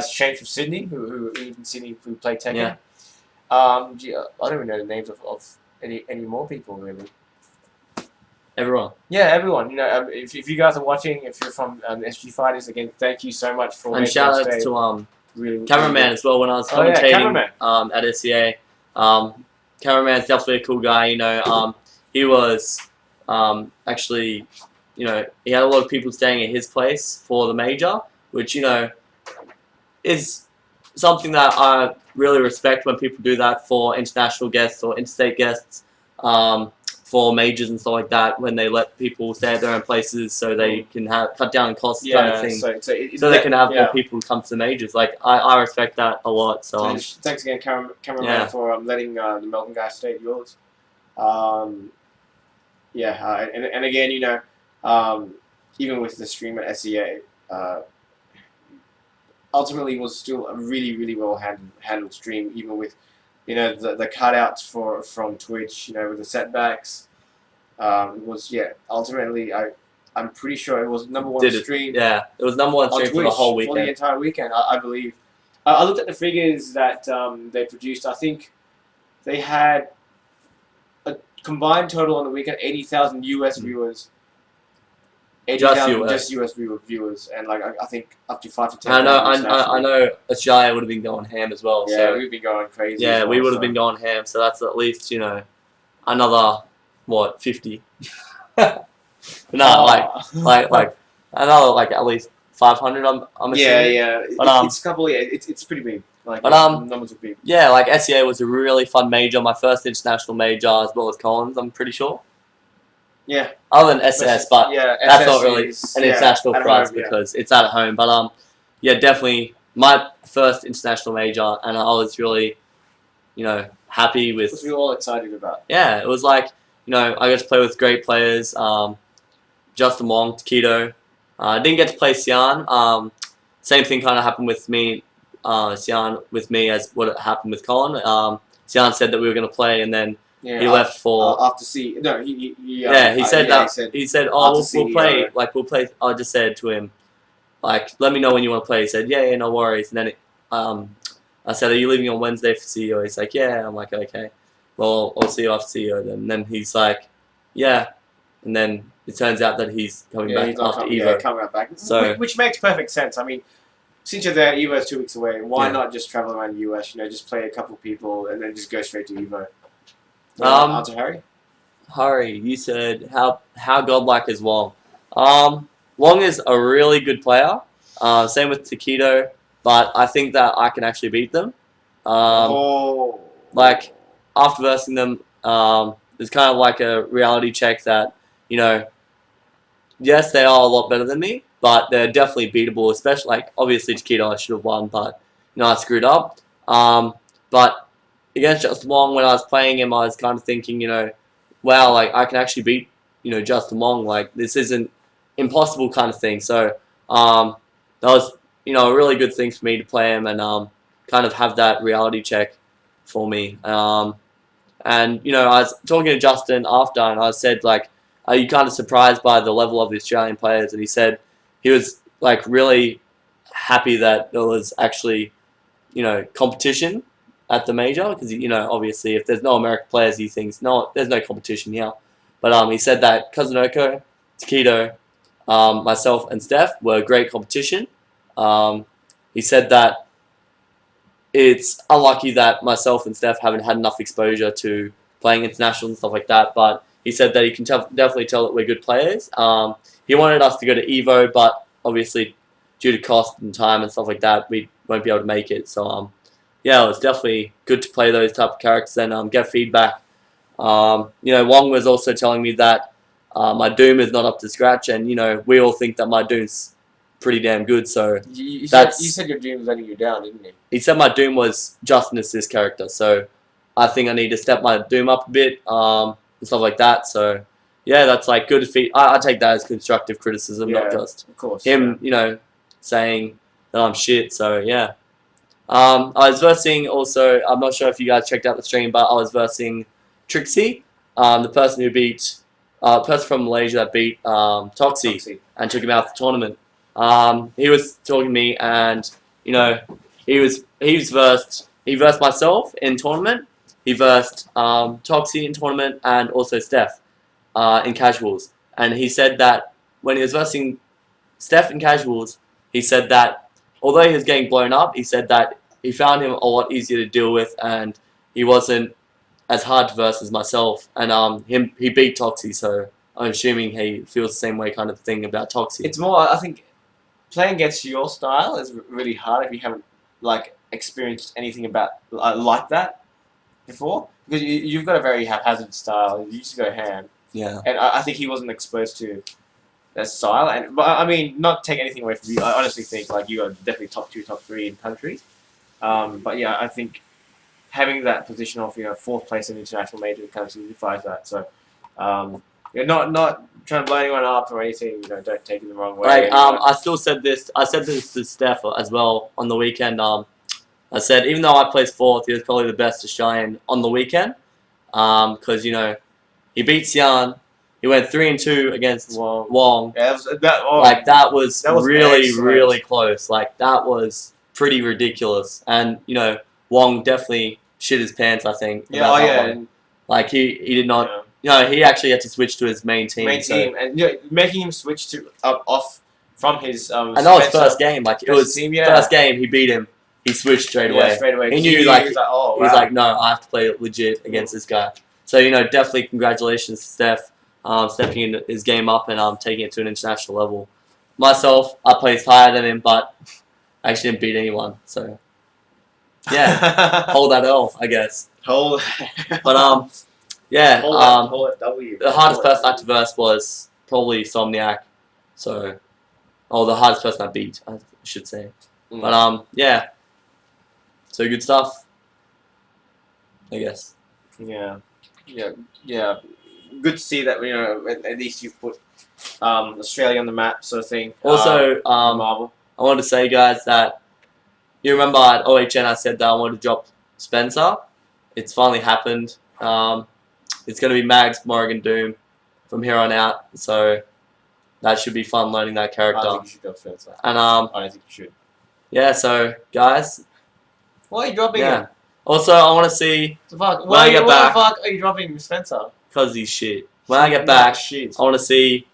Shane from Sydney, who played Tekken. Yeah. I don't even know the names of any more people really. Everyone. Yeah, everyone. If you guys are watching, if you're from SG Fighters, again, thank you so much for. And shout out to cameraman as well. When I was commentating at SCA, cameraman's definitely a cool guy. He was actually, he had a lot of people staying at his place for the major, which is something that I really respect when people do that for international guests or interstate guests, for majors and stuff like that, when they let people stay at their own places so they can cut down on costs kind of thing. So they can have more people come to the majors. Like, I respect that a lot. So thanks again, cameraman, for letting the Melbourne guys stay at yours. And again, even with the stream at SEA, ultimately was still a really, really well handled stream, even with the cutouts from Twitch, with the setbacks. It was ultimately I'm pretty sure it was number one stream. Yeah, it was number one stream for the whole weekend. For the entire weekend, I believe. I looked at the figures that they produced. I think they had a combined total on the weekend 80,000 US viewers. 80,000 just US viewers, and I think up to 5 to 10. I know Australia would have been going ham as well. Yeah, so we've been going crazy. Yeah, we would have been going ham. So that's at least another 50. No, like another at least 500. I'm assuming. Yeah. But, it's a couple. Yeah, it's pretty big. Numbers are big. Yeah, SEA was a really fun major. My first international major, as well as Collins. I'm pretty sure. Yeah. Other than SS, but that's SS not really an international for us because it's at home. But definitely my first international major, and I was really happy with. Which we were all excited about. Yeah, it was like, I got to play with great players. Justin Wong, Takedo. I didn't get to play Xian. Same thing kind of happened with me, Xian with me as what happened with Colin. Xian said that we were going to play, and then he left for after C. No, he said that he said, "Oh, we'll play." Like we'll play. I just said to him, like, "Let me know when you want to play." He said, "Yeah, no worries." And then I said, "Are you leaving on Wednesday for CEO?" He's like, "Yeah." I'm like, "Okay, well, I'll see you after CEO then." And then he's like, "Yeah," and then it turns out that he's coming back after Evo. Yeah, coming back. So, which makes perfect sense. I mean, since you're there, Evo's 2 weeks away. Why Yeah. not just travel around the US? Just play a couple people and then just go straight to Evo. Answer, Harry. Harry, you said how godlike is Wong? Wong is a really good player. Same with Takedo, but I think that I can actually beat them. Like after versing them, it's kind of like a reality check that yes, they are a lot better than me, but they're definitely beatable. Especially like obviously Takedo, I should have won, but I screwed up. But against Justin Wong, when I was playing him, I was kind of thinking, wow, like I can actually beat, Justin Wong. Like this isn't impossible kind of thing. So that was, a really good thing for me to play him and kind of have that reality check for me. And I was talking to Justin after, and I said like, are you kind of surprised by the level of the Australian players? And he said he was like really happy that there was actually, competition at the major because obviously if there's no American players, he thinks there's no competition here. But he said that Kazunoko, Takedo, myself and Steph were great competition. He said that it's unlucky that myself and Steph haven't had enough exposure to playing international and stuff like that, but he said that he can definitely tell that we're good players. He wanted us to go to Evo, but obviously due to cost and time and stuff like that, we won't be able to make it. So yeah, it was definitely good to play those type of characters and get feedback. Wong was also telling me that my Doom is not up to scratch, and we all think that my Doom's pretty damn good. So you said your Doom was letting you down, didn't he? He said my Doom was just an assist character, so I think I need to step my Doom up a bit and stuff like that. So yeah, that's like good feedback. I take that as constructive criticism, not just of course, him, saying that I'm shit. So yeah. I was versing also, I'm not sure if you guys checked out the stream, but I was versing Trixie, the person who beat, person from Malaysia that beat Toxie and took him out of the tournament. He was talking to me and, he versed myself in tournament, he versed Toxie in tournament and also Steph in casuals. And he said that when he was versing Steph in casuals, he said that although he was getting blown up, he said that he found him a lot easier to deal with and he wasn't as hard to verse as myself. And he beat Toxie, so I'm assuming he feels the same way kind of thing about Toxie. It's more, I think, playing against your style is really hard if you haven't experienced anything about like that before. Because you've got a very haphazard style. You used to go ham. Yeah. And I think he wasn't exposed to that style. But I mean, not take anything away from you. I honestly think you are definitely top 2, top 3 in country. But yeah, I think having that position of 4th place in international major kind of signifies that. So not trying to blow anyone up or anything. Don't take it the wrong way. I still said this. I said this to Steph as well on the weekend. I said even though I placed 4th, he was probably the best Australian on the weekend. Because he beat Xian. He went 3-2 against Wong. Yeah, that was really, excellent. really close. Like that was pretty ridiculous. And Wong definitely shit his pants. I think. And, like he did not. He actually had to switch to his main team. And making him switch to off from his. And that was first game. Like it was first game. He beat him. He switched straight away. Straight away. He knew he was like, no, I have to play legit against this guy. So definitely congratulations to Steph, stepping in his game up and taking it to an international level. Myself, I placed higher than him, but I actually didn't beat anyone. So yeah, hold that L, I guess. Hold. But yeah. Hold it W. The hardest person I had to verse was probably Somniac. So, the hardest person I beat, I should say. But yeah. So good stuff. I guess. Yeah. Good to see that at least you put Australia on the map, sort of thing. Also, Marvel. I wanted to say, guys, that you remember at OHN I said that I wanted to drop Spencer. It's finally happened. It's going to be Mags, Morrigan, Doom from here on out. So that should be fun learning that I character. think you should go first. And I don't think you should. yeah, so guys, Why are you dropping yeah. him? Also, I want to see The fuck? When I Why get the back- fuck are you dropping Spencer? because he's shit. When I get back, shit. I want to see.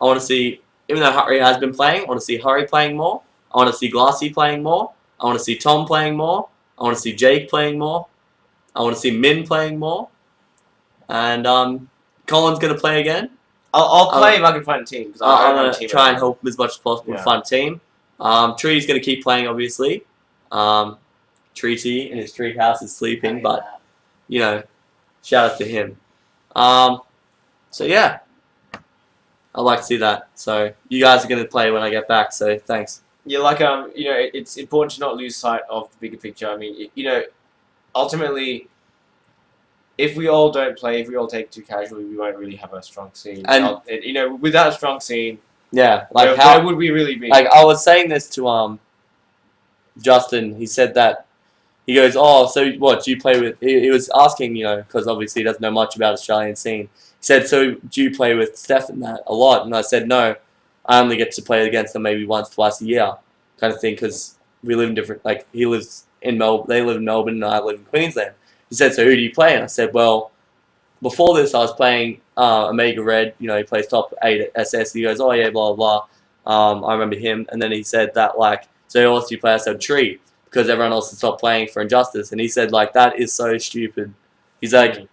Even though Hurry has been playing, I want to see Hurry playing more. I want to see Glassy playing more. I want to see Tom playing more. I want to see Jake playing more. I want to see Min playing more. And Colin's gonna play again. I'll play if I can find a team. Because I'm gonna try and help him as much as possible to Yeah. find a team. Tree's gonna keep playing, obviously. Tree T in his tree house is sleeping, but you know, shout out to him. So yeah, I'd like to see that. So you guys are gonna play when I get back. So thanks. Yeah, it's important to not lose sight of the bigger picture. I mean, ultimately, if we all don't play, if we all take it too casually, we won't really have a strong scene. And- without a strong scene, Yeah, like where would we really be? Like I was saying this to Justin. He said that he goes, "Oh, so what do you play with?" He was asking, because obviously he doesn't know much about Australian scene. He said, "So do you play with Steph and that a lot?" And I said, "No, I only get to play against them maybe once, twice a year, kind of thing, because we live in different. Like he lives in Melbourne, they live in Melbourne, and I live in Queensland." He said, "So who do you play?" And I said, "Well, before this, I was playing Omega Red. He plays top 8 at SS." He goes, "Oh yeah, blah blah blah." I remember him, and then he said that so who else do you play? I said Tree, because everyone else has stopped playing for Injustice, and he said that is so stupid. He's like,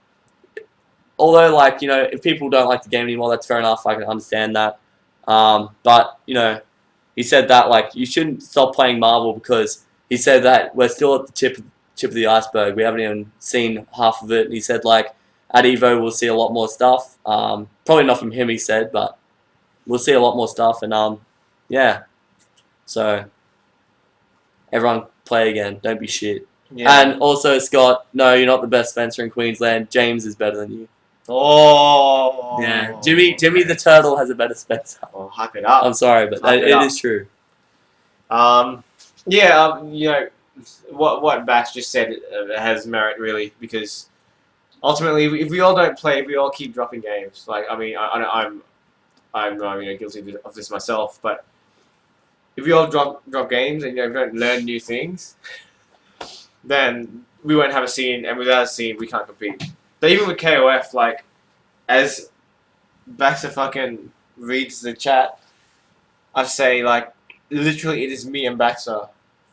although if people don't like the game anymore, that's fair enough. I can understand that. But he said that you shouldn't stop playing Marvel, because he said that we're still at the tip of the iceberg. We haven't even seen half of it. And he said at Evo we'll see a lot more stuff. Probably not from him, he said, but we'll see a lot more stuff. And yeah, so everyone play again. Don't be shit. Yeah. And also, Scott, no, you're not the best Spencer in Queensland. James is better than you. Oh. Yeah, Jimmy the Turtle has a better Spencer. Oh, hype it up. I'm sorry, but Hype it it up. is true. What Bax just said has merit, really, because ultimately, if we all don't play, if we all keep dropping games, I'm guilty of this myself, but if we all drop games and we don't learn new things, then we won't have a scene, and without a scene, we can't compete. But even with KOF, as Baxter fucking reads the chat, I say literally it is me and Baxter,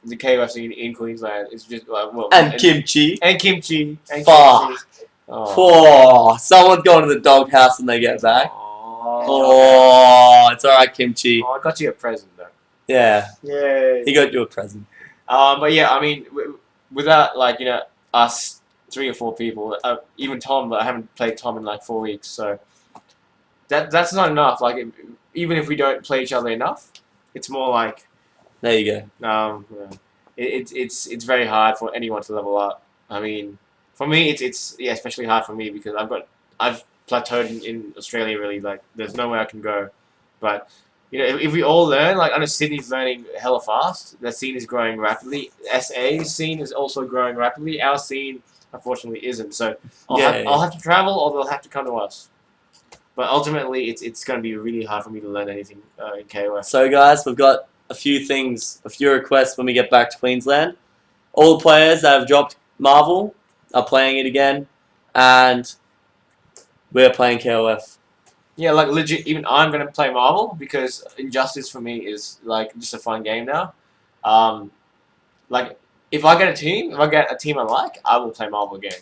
the KOF scene in Queensland. It's just And Kimchi. and Kimchi. And Fuck. Kimchi. Oh, someone's going to the doghouse when they get back. Oh, it's alright, Kimchi. I got you a present though. Yeah, Yay. he got you a present. But yeah, I mean, without us 3 or 4 people, even Tom, but I haven't played Tom in 4 weeks, so that's not enough. Even if we don't play each other enough, it's more There you go. it's very hard for anyone to level up. I mean, for me, it's especially hard for me because I've plateaued in Australia really. There's nowhere I can go, but. If we all learn, I know Sydney's learning hella fast. The scene is growing rapidly. SA's scene is also growing rapidly. Our scene, unfortunately, isn't. So I'll have to travel, or they'll have to come to us. But ultimately, it's going to be really hard for me to learn anything in KOF. So guys, we've got a few requests when we get back to Queensland. All the players that have dropped Marvel are playing it again, and we're playing KOF. Yeah, legit. Even I'm gonna play Marvel because Injustice for me is just a fun game now. If I get a team I like, I will play Marvel again.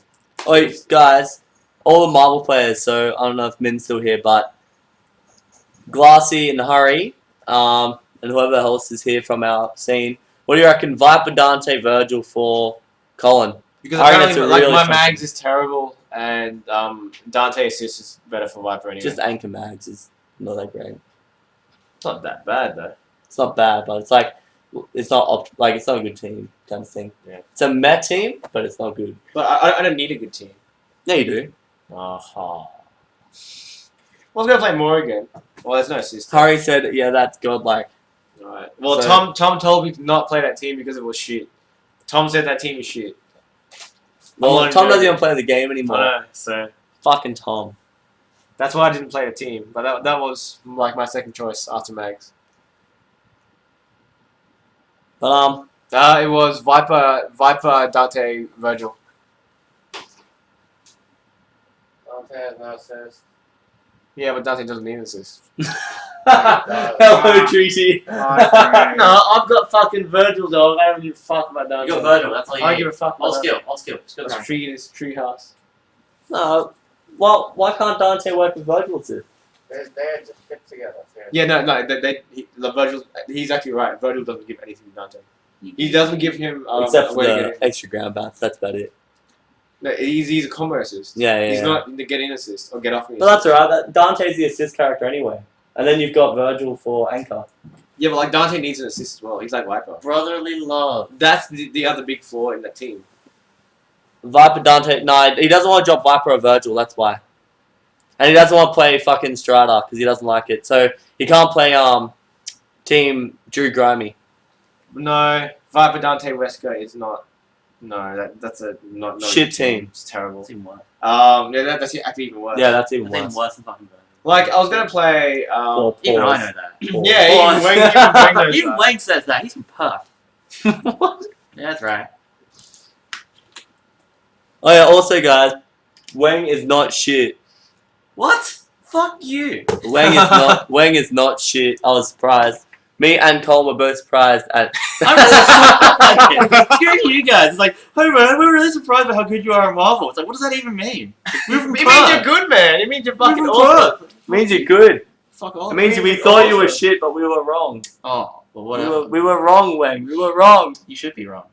Oh, guys, all the Marvel players. So I don't know if Min's still here, but Glassy and Hurry, and whoever else is here from our scene. What do you reckon? Viper, Dante, Virgil for Colin. Because I reckon apparently, that's a really my fun Mags is terrible, and Dante Assist is better for Viper anyway. Just Anchor Mags is not that great. It's not that bad though. It's not bad, but it's it's not it's not a good team kind of thing. Yeah. It's a meh team, but it's not good. But I don't need a good team. Yeah, you do. Aha. I was gonna play more again. Well, there's no system. Harry said, "Yeah, that's godlike." Right. Well, So- Tom told me to not play that team because it was shit. Tom said that team is shit. Well, I'm Tom doesn't joking. even play the game anymore. I know. So Fucking Tom. that's why I didn't play a team. But that was like my second choice after Mags. But It was Viper, Dante, Virgil. Dante has no assist. Yeah, but Dante doesn't need assist. hello, Treaty. No, I've got fucking Virgil, dog. I don't give a fuck about Dante. You got Virgil, that's all you I don't need. give a fuck All about skill, all skill. Just go That's tree house. No, well, why can't Dante work with Virgil too? They just fit together. Yeah, no, the Virgil. He's actually right. Virgil doesn't give anything to Dante. He doesn't give him Except a for way to the get in. extra ground bounce, that's about it. No, he's a combo assist. Yeah. He's not the get in assist or get off me. But that's alright. Dante's the assist character anyway, and then you've got Virgil for anchor. Yeah, but like Dante needs an assist as well. He's like Viper. Brotherly love. That's the other big flaw in that team. Viper Dante, no, he doesn't want to drop Viper or Virgil. That's why. And he doesn't want to play fucking Strider because he doesn't like it. So he can't play team Drew Grimy. No, Viper Dante Wesker is not. No, that's a not Shit good team. It's terrible. That's even worse. Yeah, that's actually even worse. Yeah, that's even That's even worse. worse than fucking Virgil. Like I was gonna play. Or Even I pause. know that. Pause. Yeah, Pause. even Wayne knows Even that. Wayne says that. He's from Perth. What? Yeah, that's right. Oh yeah. Also, guys, Wang is not shit. What? Fuck you. Wang is not. Wang is not shit. I was surprised. Me and Cole were both surprised at. I'm really surprised. Screw you guys. It's like, hey man, we're really surprised by how good you are at Marvel. It's like, what does that even mean? We're from It Perth. means you're good, man. It means you're We're fucking from awesome. Perth. means you're good. Fuck off. It means we means thought you're you were awesome. shit, but we were wrong. Oh, well, whatever. We were wrong, Wang. We were wrong. You should be wrong.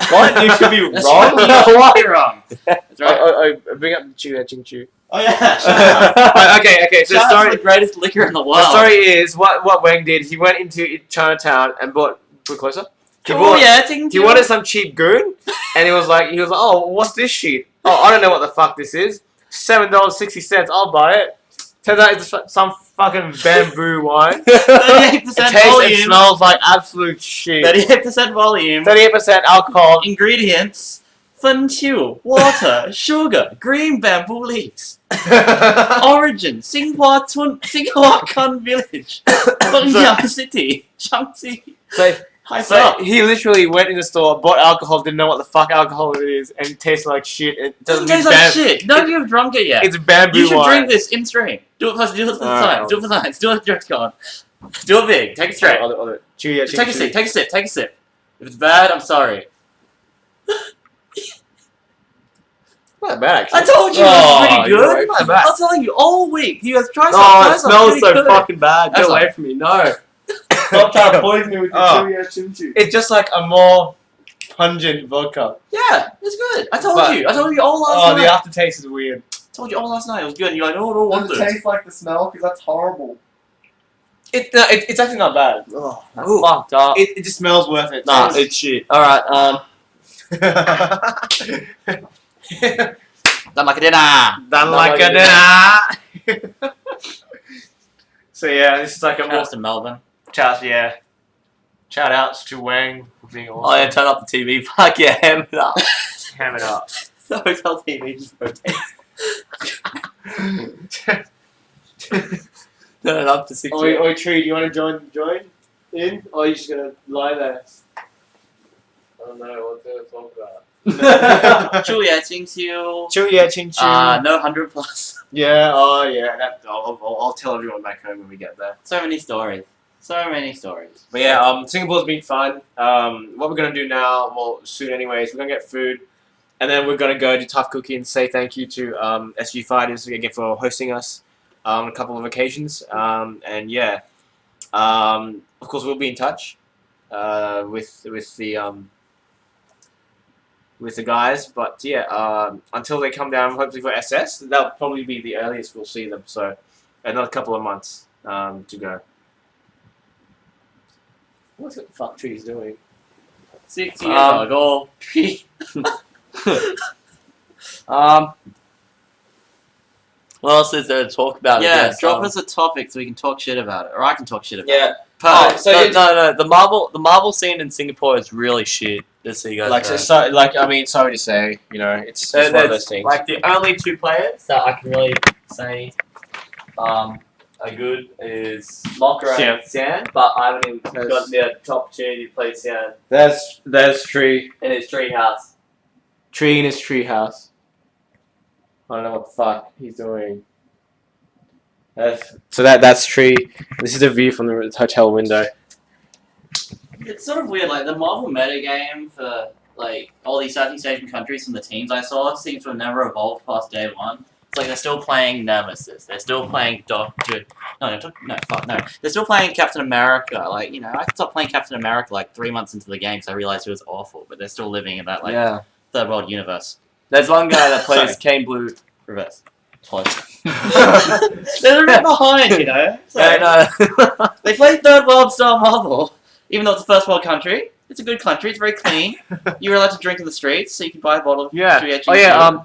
What? You should be That's wrong. right. You should be wrong. That's right. I bring up the Ching Chu. Oh yeah. Shut up. Okay. So the Shout out to story. the greatest liquor in the world. The story is what Wang did. He went into Chinatown and bought. Put closer. He Oh bought. yeah, Ting He wanted some cheap goon, and he was like, oh, what's this shit? Oh, I don't know what the fuck this is. $7.60. I'll buy it. Turns out it's some fucking bamboo wine. 38% It tastes and volume. smells like absolute shit. 38% volume. 38% alcohol. Ingredients: Fentiu, water, sugar, green bamboo leaves. Origin: Xinhua Kun Village, Bongyang City, Shaanxi. So Hype So up. he literally went in the store, bought alcohol, didn't know what the fuck alcohol it is, and it tastes like shit. It Doesn't doesn't taste like shit. None of you have drunk it yet. It's bamboo You should wine. drink this in stream. Do it for science. Alright. Do it for science. Do it with Direct Con. Do it big. Take it straight. Chew, yeah, Just take a sip. Take a sip. Take a sip. If it's bad, I'm sorry. Not bad, actually. I told you it Oh, was pretty you're good. right. Not bad. I'm telling you all week. You guys try some. Oh, try it some. smells Pretty so good. fucking bad. Get That's away like- from me. No. Stop trying to poison me with your Oh. chewy chim chim. It's just like a more pungent vodka. Yeah, it's good. I told But- you. I told you all last Oh, night. the aftertaste is weird. Told you all last night. It was good. And you're like, no, I don't want this. like the smell? Because that's horrible. It's actually not bad. Oh, that's Ooh. fucked up. It just smells worth it. Nah, it's shit. Alright, Done like a dinner. Done like like a a dinner. So yeah, this is like a more Shout out to Melbourne. shout outs to Wang for being oh awesome. yeah, turn up the TV. Fuck yeah, ham it up. Ham it up. The hotel TV just rotates. Turn it up to 60. Oi, Tree, do you want to join in? Or are you just gonna lie there? I don't know what to talk about. Julia, thanks you. Ching. No 100 plus. Yeah, oh yeah, I'll tell everyone back home when we get there. So many stories. So many stories. But yeah, Singapore's been fun. What we're gonna do now, well, soon anyways, we're gonna get food, and then we're gonna go to Tough Cookie and say thank you to SG Fighters again for hosting us on a couple of occasions. And yeah, of course we'll be in touch with the guys. But yeah, until they come down, hopefully for SS, that'll probably be the earliest we'll see them. So another couple of months to go. What's the fuck trees doing? 6 years ago. What else is there to talk about? Yeah, against, drop us a topic so we can talk shit about it, or I can talk shit about it. Yeah. Perfect. so no, you- no, the Marvel scene in Singapore is really shit. Just so you guys know. I mean, sorry to say, it's There- one of there's, those things. Like the only two players that I can really say are good is Mocker and Sian, but I haven't even gotten the opportunity to play Sian There's Tree. in his treehouse. Tree in his treehouse. I don't know what the fuck he's doing. That's Tree. This is the view from the hotel window. It's sort of weird, like the Marvel metagame for like all these Southeast Asian countries from the teams I saw seems to have never evolved past day one. It's like they're still playing Nemesis, they're still playing Doctor. No, fuck no. They're still playing Captain America. Like I stopped playing Captain America like 3 months into the game because I realized it was awful. But they're still living in that Yeah. third world universe. There's one guy that plays Sorry. Kane Blue. Reverse. Close. They're a bit behind, So Yeah, no. they play third world style Marvel, even though it's a first world country. It's a good country. It's very clean. You're allowed to drink in the streets, so you can buy a bottle of Yeah. Oh yeah.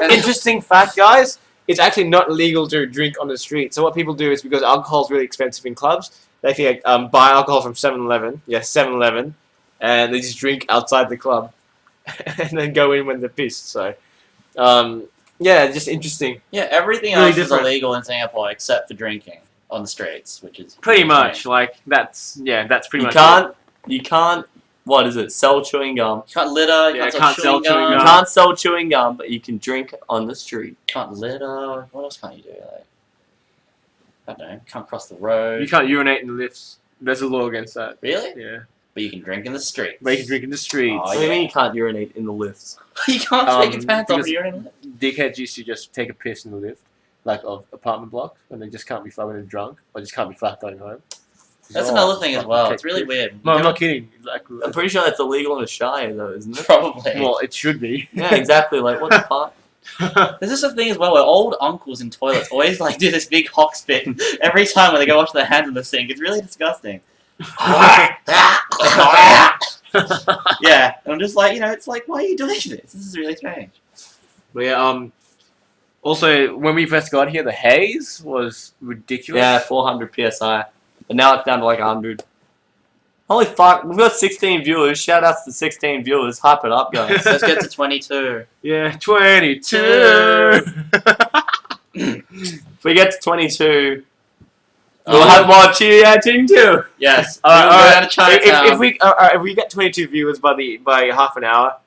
Interesting fact, guys. It's actually not legal to drink on the street. So what people do is because alcohol's really expensive in clubs, they can buy alcohol from 7-Eleven. Yes, 7-Eleven, and they just drink outside the club, and then go in when they're pissed. So, yeah, just interesting. Yeah, everything Really else different. is illegal in Singapore except for drinking on the streets, which is Pretty much, like that's pretty much. You can't. What is it? Sell chewing gum. You can't litter. You Yeah, can't sell chewing gum. You can't sell chewing gum, but you can drink on the street. Can't litter. What else can't you do? Like, I don't know. Can't cross the road. You can't urinate in the lifts. There's a law against that. Really? Yeah. But you can drink in the streets. But you can drink in the streets. Oh, What do you mean you can't urinate in the lifts? You can't take your pants off because- and urinate. Dickheads used to just take a piss in the lift, like of apartment blocks, and they just can't be fucking drunk, or just can't be fucked going home. That's Oh, another thing as fucking well. take It's really piss. weird. No, I'm not kidding. Like, I'm pretty sure that's illegal in the Shire, though, isn't it? Probably. well, it should be. Yeah, exactly. Like, what the fuck? There's just a thing as well where old uncles in toilets always like do this big hock spin every time when they go wash their hands in the sink. It's really disgusting. Yeah, and I'm just like, it's like, why are you doing this? This is really strange. But yeah, also, when we first got here, the haze was ridiculous. Yeah, 400 psi. But now it's down to like 100. Holy fuck, we've got 16 viewers. Shout outs to 16 viewers. Hype it up, guys. Let's get to 22. Yeah, 22. If we get to 22, we'll have more chatting too. Yes. Alright, We'll go alright. down to Chinatown. If we get 22 viewers by half an hour,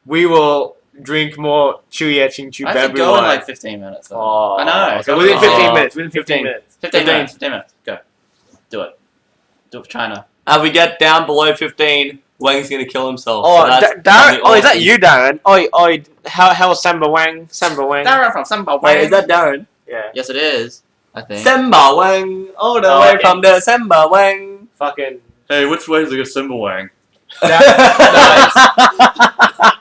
we will drink more chewy etching chew I have to bamboo go in wine. like 15 minutes. Though. Oh, I know. So within 15 Oh. minutes. Within 15 minutes. 15 minutes. 15 minutes. Go. Do it. Do it for China. If we get down below 15, Wang's gonna kill himself. Oh, so that's Darren. gonna be Oh, is that awesome. you, Darren? Oi, how was Samba Wang? Samba Wang. Darren from Samba Wait, is that Darren? Yeah. Yes, it is. I think. Samba Wang, all the Oh, way okay. from the Samba Wang. Fucking. Hey, which way is it a Simba Wang?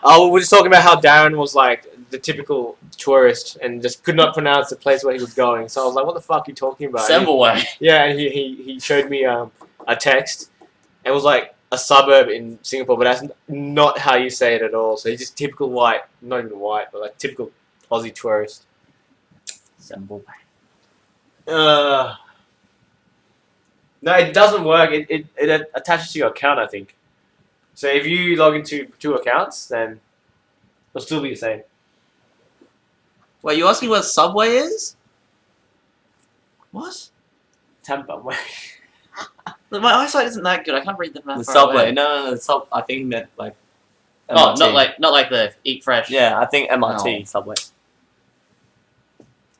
Oh, we're just talking about how Darren was like the typical tourist and just could not pronounce the place where he was going. So I was like, "What the fuck are you talking about?" Simba Wang. Yeah, and he showed me a text. It was like a suburb in Singapore, but that's not how you say it at all. So he's just typical white, not even white, but like typical Aussie tourist. Simba Wang. No, it doesn't work. It attaches to your account, I think. So if you log into 2 accounts, then it'll still be the same. Wait, you asking where Subway is? What? Tampa. My eyesight isn't that good. I can't read the map. The far subway. away. No, I think he meant like. Oh, MRT. not like the Eat Fresh. Yeah, I think MRT No. subway.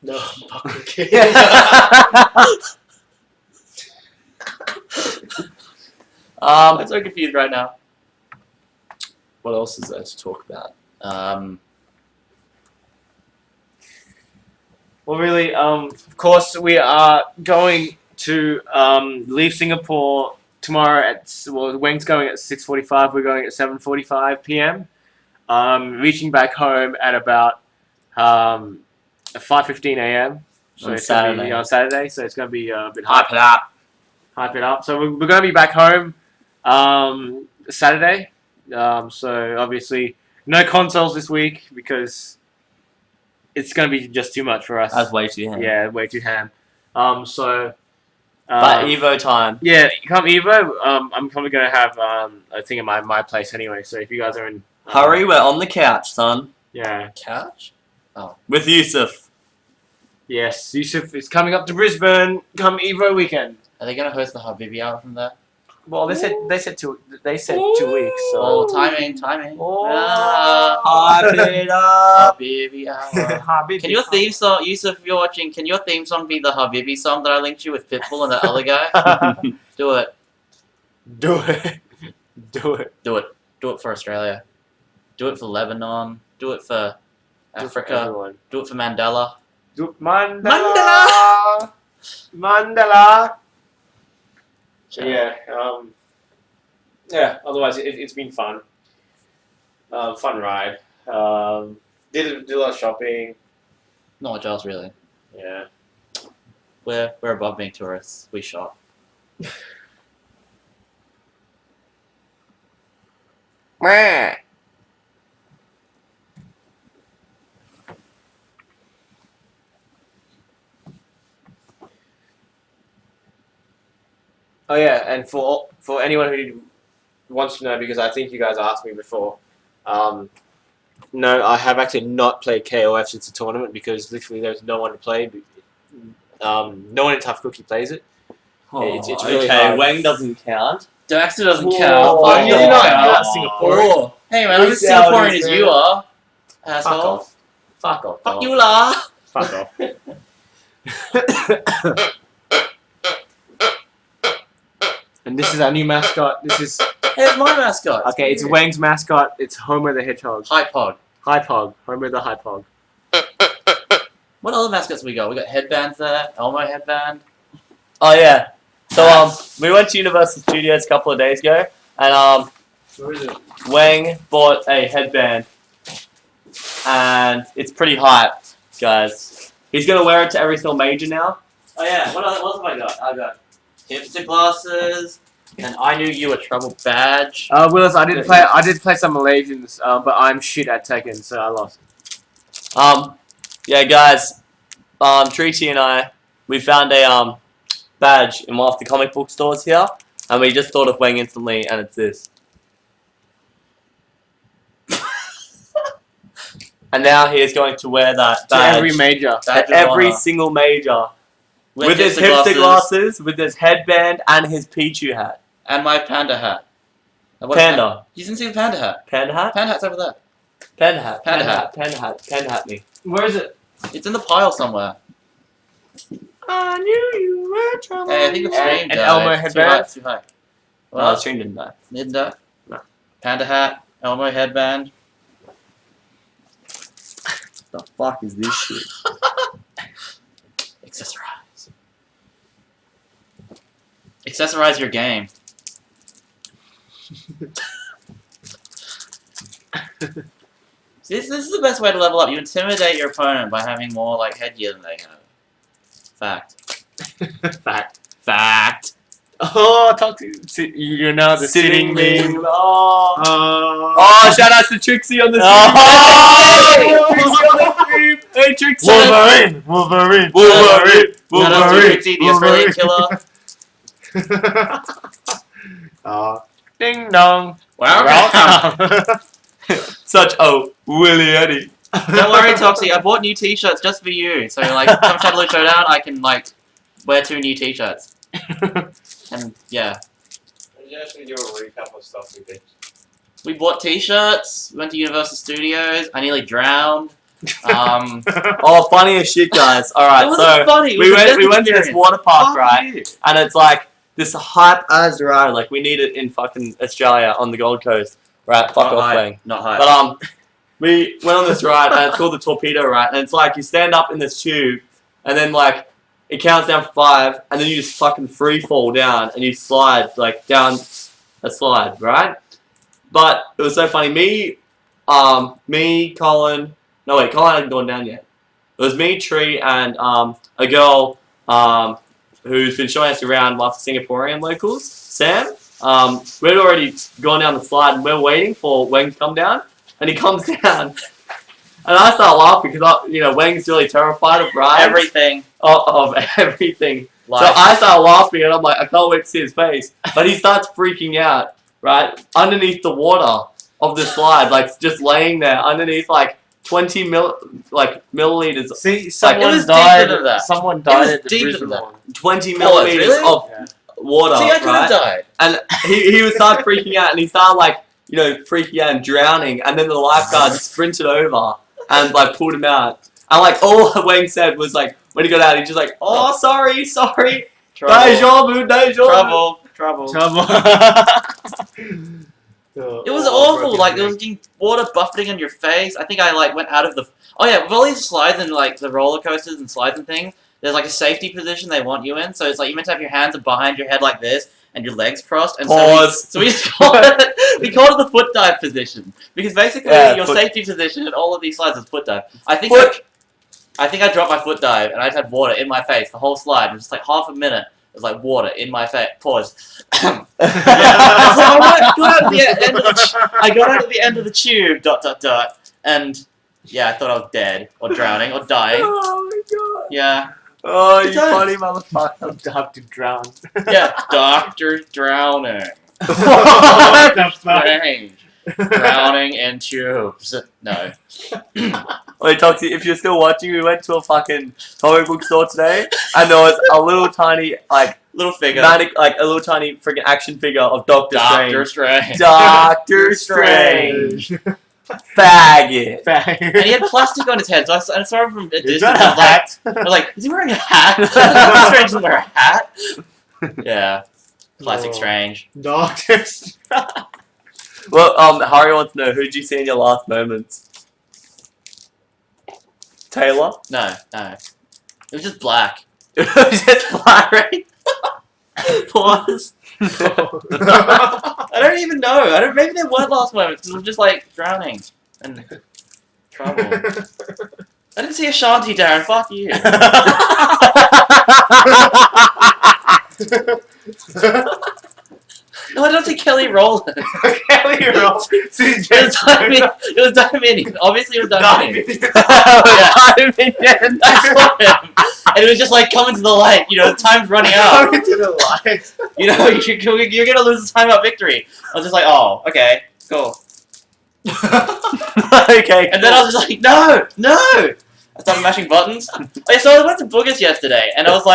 No, fucking kidding. I'm so confused right now. What else is there to talk about? Well, really, of course, we are going to leave Singapore tomorrow Weng's going at 6:45. We're going at 7:45 p.m. Reaching back home at about 5:15 a.m. So On it's gonna be Saturday. on Saturday. So it's going to be a bit Hype hype. it up. hype it up. So we're going to be back home Saturday. So obviously no consoles this week because it's going to be just too much for us. That's way too ham. Yeah, way too ham. So. But Evo time. Yeah, come Evo. I'm probably going to have a thing in my place anyway. So if you guys are in, Hurry, we're on the couch, son. Yeah. Couch? With Yusuf. Yes, Yusuf is coming up to Brisbane. Come Evo weekend. Are they gonna host the Habibi out from there? Well, they said 2 weeks. So. Oh, timing. Oh. Hype it up. Habibi hour. Can your theme song, Yusuf, if you're watching, can your theme song be the Habibi song that I linked you with Pitbull and that other guy? Do it. Do it. Do it. Do it. Do it for Australia. Do it for Lebanon. Do it for Africa. Everyone. Do it for Mandela. Do Mandela. Mandela. So yeah. Yeah. Otherwise, it's been fun. Fun ride. Did a lot of shopping. Not much else really. Yeah. We're above being tourists. We shop. Oh yeah, and for anyone who wants to know, because I think you guys asked me before, no, I have actually not played KOF since the tournament because literally there's no one to play. No one in Tough Cookie plays it. It's really okay, hard. Wang doesn't count. Daxter doesn't Whoa. count. Why Fuck do you off. not? You're not Singaporean. Hey man, I'm as Who's out Singaporean is as there? you are. Fuck Asshole. off. Fuck off. Fuck you lah. Fuck off. And this is our new mascot. This is Hey, it's my mascot. okay. It's Wang's mascot. It's Homer the Hedgehog. Hypog. Hypog. Homer the Hypog. What other mascots we got? We got headbands there. Elmo headband. Oh yeah. So we went to Universal Studios a couple of days ago, and Where is it? Wang bought a headband, and it's pretty hype, guys. He's gonna wear it to every single major now. Oh yeah. What else have I got? I got hipster glasses. And I knew you were trouble badge. Willis, I did play some Malaysians, but I'm shit at Tekken, so I lost. Yeah, guys. Treaty and I, we found a badge in one of the comic book stores here, and we just thought of Wang instantly, and it's this. And now he is going to wear that To badge every major. Badge to of every honor. single major. With his hipster hipster glasses, with his headband, and his Pichu hat. and my panda hat. Panda. You didn't see the panda hat. Panda hat? Panda hat's over there. Panda hat. Panda hat. Panda hat. Panda hat me. Where is it? It's in the pile somewhere. I knew you were trouble. Hey, I think the stream And died. Elmo It's headband? Too high. No, Well, the stream didn't die. didn't die. No. Panda hat, Elmo headband. The fuck is this shit? Accessorize. Accessorize your game. This is the best way to level up. You intimidate your opponent by having more like headgear than they have. Fact. Fact. Fact. Oh, talk to you're now the sitting meme. Oh, shout out to Trixie on the stream. Oh! Trixie on the stream. Hey, Trixie. Wolverine. Shout out to Trixie, the Australian killer. Ding dong. Wow. Such a Willy Eddie. Don't worry, Toxie. I bought new T-shirts just for you. So like, come Shadowloo Showdown, I can like wear 2 new T-shirts. And yeah, Can you actually do a recap of stuff we did? we bought T-shirts. We went to Universal Studios. I nearly drowned. Oh, funny as shit, guys. All It right, wasn't so funny. It we was a went death to this experience. water park, Fuck right? you. And it's like this hype as ride. Like we need it in fucking Australia on the Gold Coast, right? Fuck Not off, hype. Wang. Not hype. But we went on this ride, and it's called the Torpedo Ride, and it's like you stand up in this tube, and then like it counts down 5, and then you just fucking free fall down, and you slide like down a slide, right? But it was so funny. Colin. No wait, Colin hadn't gone down yet. It was me, Tree, and a girl who's been showing us around with Singaporean locals, Sam. We'd already gone down the slide and we're waiting for Wang to come down, and he comes down, and I start laughing because Wang's really terrified of rides, Everything. of everything. Life. So I start laughing and I'm like, I can't wait to see his face, but he starts freaking out right underneath the water of the slide, like just laying there underneath like 20 milliliters. See, it someone was died. deeper than that. Someone It was died at the deeper Brisbane than that. one. 20 Oh, milliliters really? of Yeah. water, See, I could right? have died. And he would start freaking out, and he started freaking out and drowning, and then the lifeguard sprinted over and pulled him out. And all Wayne said was when he got out, he just oh sorry, Trouble. Trouble. It was awful. There was getting water buffeting on your face. I think I went out of the. Oh yeah, with all these slides and the roller coasters and slides and things, there's a safety position they want you in. So it's you meant to have your hands behind your head like this and your legs crossed. And Pause. So we just called it, we called it the foot dive position because basically your safety position in all of these slides is foot dive. I think I dropped my foot dive and I just had water in my face the whole slide. It was just half a minute. It was water in my face. Pause. So I got out of the end of the tube. ... And yeah, I thought I was dead or drowning or dying. Oh my god. Yeah. Oh, you It does. funny motherfucker. I'm Dr. Drown. Yeah. Doctor drowning. What the fuck? Strange. Drowning in tubes. No. Wait, Toxie, if you're still watching, we went to a fucking comic book store today, and there was a little tiny, Little figure. a little tiny freaking action figure of Doctor Strange. Strange. Doctor Strange. Faggot. And he had plastic on his head, so I saw him from a Is distance. that a I hat? was like, is he wearing a hat? Doctor Strange doesn't wear a hat. Yeah. Classic Oh. Strange. Doctor. Well, Harry wants to know, who'd you see in your last moments? Taylor? No. It was just black. Just fly, right? Pause. I don't even know. Maybe they weren't last moments because I'm just drowning and trouble. I didn't see Ashanti, Darren. Fuck you. No, I don't see Kelly Rowland. Kelly Rowland. It was Dominion. Obviously, it was Dominion. Dominion. I saw him, and it was just coming to the light. The time's running out. Coming to the light. You're gonna lose the timeout victory. I was just oh, okay, cool. Okay. And then I was just no. I started mashing buttons. Okay, so I went to Boogers yesterday, and I was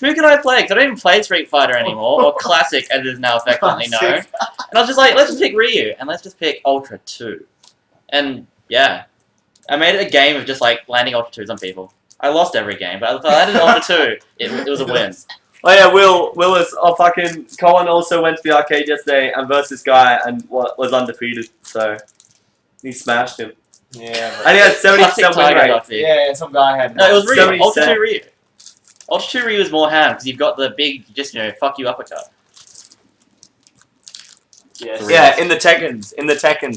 who can I play? Because I don't even play Street Fighter anymore, or Classic, as it is now affectionately known. And I was just let's just pick Ryu, and let's just pick Ultra 2. And, yeah. I made it a game of just, landing Ultra 2s on people. I lost every game, but if I landed Ultra 2, it was a win. Oh yeah, Willis, fucking Colin also went to the arcade yesterday and versus this guy and was undefeated, so he smashed him. Yeah. And he had 70% Classic win Tiger rate. Ducky. Yeah, some guy had. No, it was Ryu. 70 Ultra cent. 2 Ryu. Ultra 2 Ryu is more ham, because you've got the big, just, fuck you uppercut. Yes. Yeah, in the Tekkens,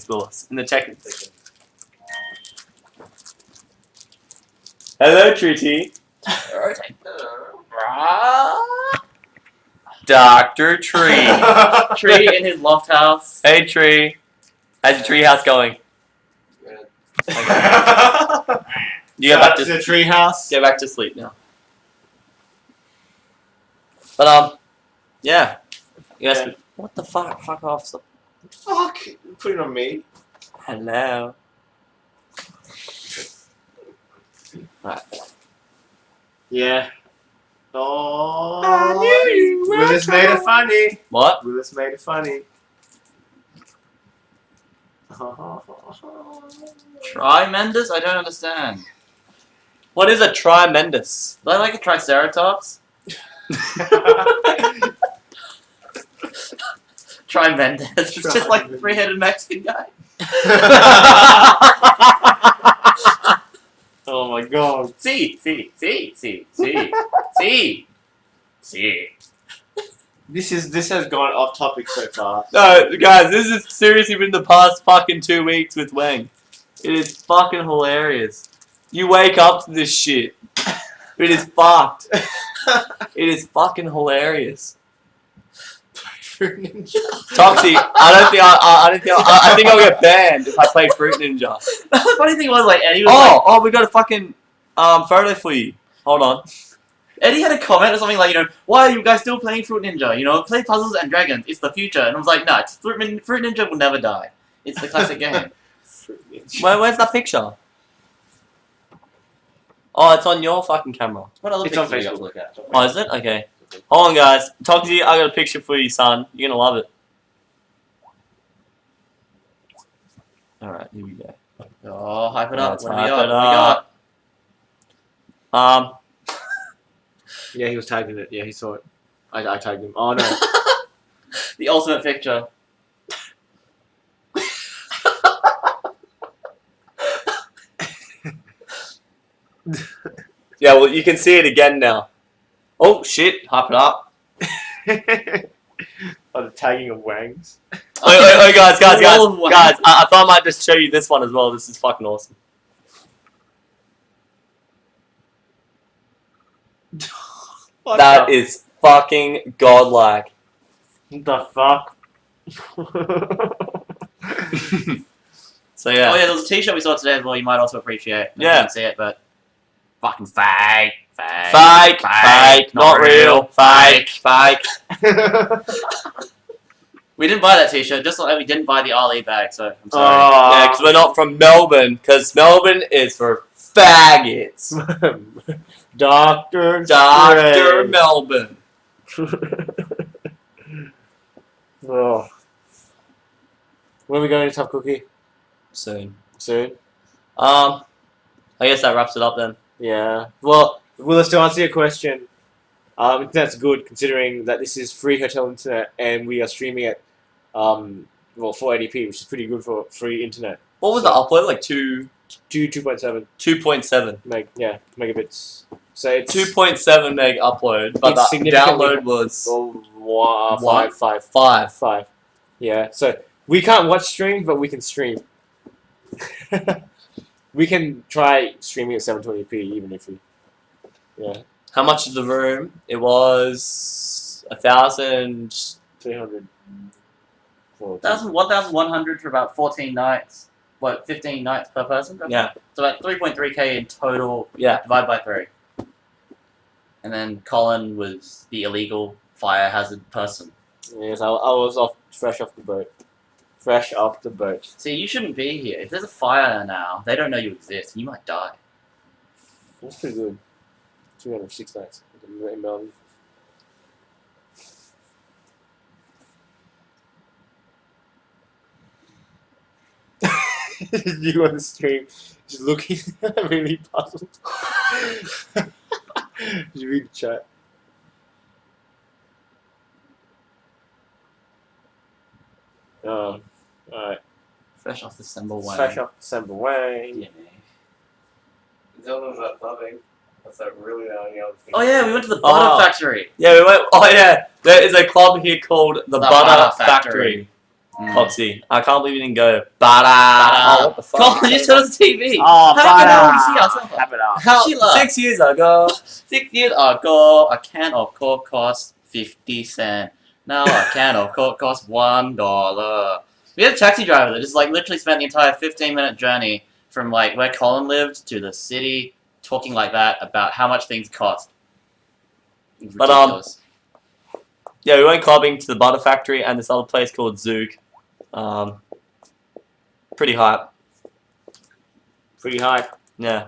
Willis, in the Tekkens. Hello, Treaty. Dr. Tree. Tree in his loft house. Hey, Tree. How's your tree house going? You go back to the treehouse. Go back to sleep now. But yeah. Yes. Yeah. What the fuck? Fuck off. Stop. Fuck! Put it on me. Hello. Right. Yeah. Oh. I knew you were Willis made it funny. What? Willis made it funny. Tremendous? I don't understand. What is a tremendous? Is that like a Triceratops? Tremendous. It's just like a three-headed Mexican guy. Oh my god. See. This has gone off topic so far. No, guys, this has seriously been the past fucking 2 weeks with Wang. It is fucking hilarious. You wake up to this shit. It is fucked. It is fucking hilarious. Fruit Ninja. Toxie, I think I'll get banned if I play Fruit Ninja. The funny thing was, like, Eddie was Oh, we got a fucking photo for you. Hold on. Eddie had a comment or something like, why are you guys still playing Fruit Ninja? Play Puzzles and Dragons. It's the future. And I was like, no, Fruit Ninja will never die. It's the classic game. Fruit Ninja. Where's that picture? Oh, it's on your fucking camera. What other It's on pictures we got Facebook. to look at? Oh, is it? Okay. Hold on, guys. Toxie, I got a picture for you, son. You're gonna love it. Alright, here we go. Oh, hype it up. Let's What do we hype got? it What do we got? Yeah, he was tagged in it. Yeah, he saw it. I tagged him. Oh no. The ultimate picture. Yeah, well, you can see it again now. Oh, shit. Hype it up. Oh, the tagging of Wangs. Oh, guys. Wall of wax. Guys, I thought I might just show you this one as well. This is fucking awesome. That is fucking godlike. the fuck. So, yeah. Oh yeah, there was a t-shirt we saw today as well. You might also appreciate. I Yeah. didn't see it, but fucking fake. Fake, not real. Fake. We didn't buy that t-shirt, just like we didn't buy the Ali bag, so I'm sorry. Yeah, because we're not from Melbourne. Because Melbourne is for faggots. Dr. Dr. Melbourne. Oh. When are we going to Tough Cookie? Soon. Soon? I guess that wraps it up then. Yeah. Well, Willis, to answer your question, internet's good considering that this is free hotel internet and we are streaming at 480p, which is pretty good for free internet. What was the upload? Like 2.7 2.7. megabits. So it's 2.7 meg upload, but It's the significantly- download was oh, five. 5. Yeah. So we can't watch stream, but we can stream. We can try streaming at 720p even if we. Yeah. How much is the room? It was 1,000. 300. 1,100 for about 14 nights. What, 15 nights per person? Yeah. So about 3.3k in total, Yeah. divided by 3. And then Colin was the illegal fire hazard person. Yes, I was fresh off the boat. Fresh off the boat. See, you shouldn't be here. If there's a fire now, they don't know you exist, and you might die. That's pretty good. 306 nights in Melbourne. You on the stream, just looking really puzzled. Did you read the chat? Oh, alright. Fresh off December 1. Fresh off December way. Yeah. Zelda's that loving. That's that really the only other thing. Oh yeah, we went to the butter Oh. factory. Yeah, we went. Oh yeah, there is a club here called the Butter Factory. Mm. Foxy, I can't believe you didn't go. Butter. Butter. Oh, what the fuck? Colin just turned on the TV. Oh, How can we see ourselves? Have it up. How, Sheila. 6 years ago. 6 years ago, a can of Coke cost 50 cents. Now a can of Coke costs $1. We had a taxi driver that just like literally spent the entire 15-minute journey from like where Colin lived to the city, talking like that about how much things cost. It was But, ridiculous. Yeah, we went clubbing to the Butter Factory and this other place called Zook. Pretty hype. Pretty high. Yeah,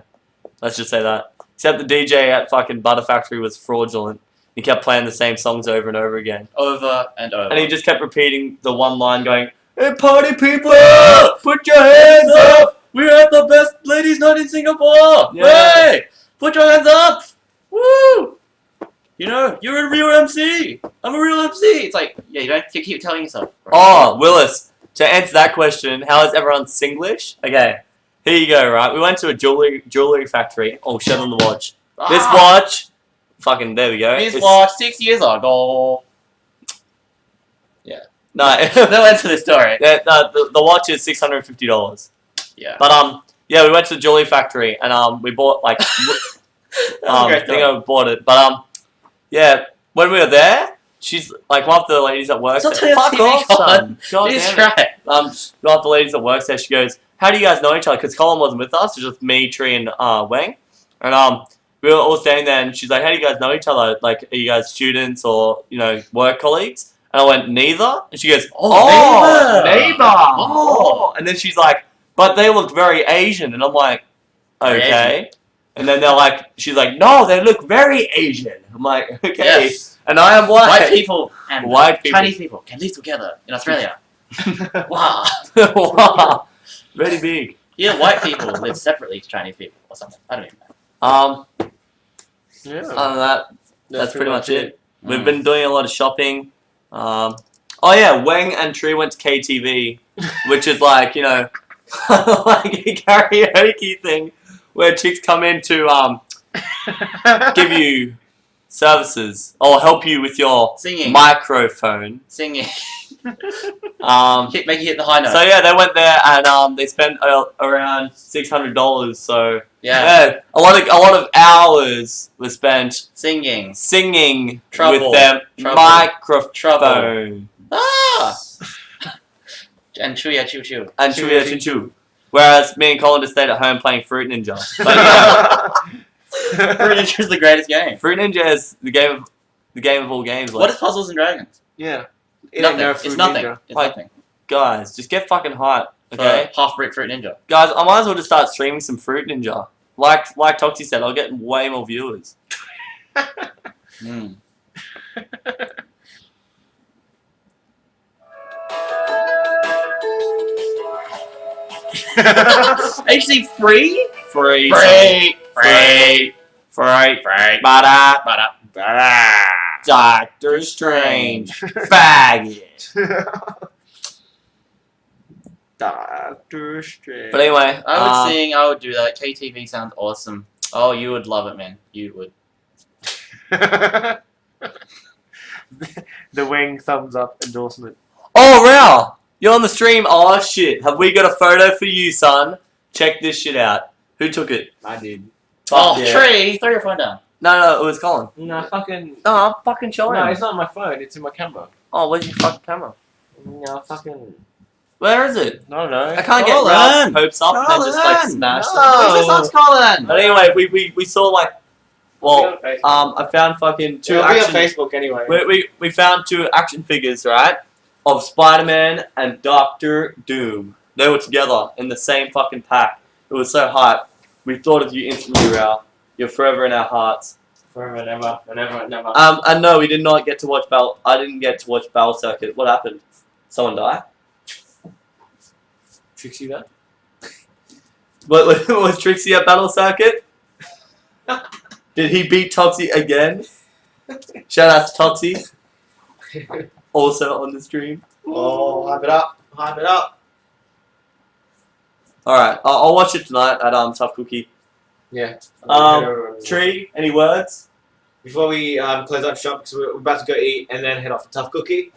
let's just say that. Except the DJ at fucking Butter Factory was fraudulent. He kept playing the same songs over and over again. Over and over. And he just kept repeating the one line going, "Hey party people, put your hands up! We're at the best ladies' night in Singapore! Yeah. Hey! Put your hands up! Woo! You know, you're a real MC! I'm a real MC! It's like, yeah, you don't have to keep telling yourself. Oh, Willis, to answer that question, how is everyone Singlish? Okay, here you go, right? We went to a jewelry factory. Oh, shut on the watch. This watch, fucking, there we go. This It's- watch 6 years ago. No, No end to the story. the watch is $650. Yeah. But, yeah, we went to the jewelry factory and, we bought, like, great I think I bought it. But yeah, when we were there, she's like one of the ladies that works Stop there. telling Fuck us off, son. God Jesus damn it. Christ. One of the ladies that works there, she goes, "How do you guys know each other?" Because Colin wasn't with us. It was just me, Tree, and Wang. And we were all standing there, and she's like, "How do you guys know each other? Like, are you guys students or work colleagues?" And I went, "Neither." And she goes, Oh, neighbor. Oh. And then she's like, "But they look very Asian." And I'm like, Very "Okay." And then she's like, "No, they look very Asian." I'm like, "Okay." Yes. And I am white. White people and White people. Chinese people can live together in Australia. Wow. Wow. Very big. Yeah, white people live separately to Chinese people or something. I don't even know. Yeah. Other than that, that's pretty much it. We've Mm. been doing a lot of shopping. Oh yeah, Wang and Tree went to KTV, which is like like a karaoke thing where chicks come in to give you services or help you with your Singing. microphone. Singing. Make Make you hit the high note. So yeah, they went there and they spent around $600. So yeah. a lot of hours were spent Singing. singing Trouble. with their Trouble. microphone. Trouble. Ah! And Chuya Choo Choo. And Chuya Choo Choo. Whereas me and Colin just stayed at home playing Fruit Ninja. But yeah, Fruit Ninja is the greatest game. Fruit Ninja is the game of all games. Like, What is Puzzles and Dragons? Yeah. Nothing. No It's Fruit nothing. Ninja. It's Like- nothing. guys, just get fucking hype, okay? For half-brick Fruit Ninja. Guys, I might as well just start streaming some Fruit Ninja. Like Toxie said, I'll get way more viewers. Mm. Actually, free? Free. Free. Free. Free. Free. Bada. Ba-da. Doctor Strange. Faggot. Doctor Strange. But anyway, I would do that. KTV sounds awesome. Oh, you would love it, man. You would. The Wing thumbs up endorsement. oh, Rao, you're on the stream. Oh shit, have we got a photo for you, son? Check this shit out. Who took it? I did. Oh, yeah. Tree! Throw your phone down. No, it was Colin. No, fucking. No, I'm fucking showing No, him. it's not on my phone. It's in my camera. Oh, where's your fucking camera? No, fucking. Where is it? I don't know. I can't get Colin! Ralph's hopes up and then just like Colin! smash them. No. Where's the Colin? But anyway, we saw like, well, I found fucking two It'll be on action. Facebook anyway. We found two action figures, right, of Spider-Man and Doctor Doom. They were together in the same fucking pack. It was so hype. We thought of you instantly, Ralph. You're forever in our hearts. Forever and ever, whenever and never. And no, we did not get to watch I didn't get to watch Battle Circuit. What happened? Someone die? Trixie that? What was Trixie at Battle Circuit? Did he beat Toxie again? Shout out to Toxie. Also on the stream. Oh, hype it up. Hype it up. Alright, I'll watch it tonight at Tough Cookie. Yeah. Tree, any words? Before we close up shop, because we're about to go eat and then head off to Tough Cookie.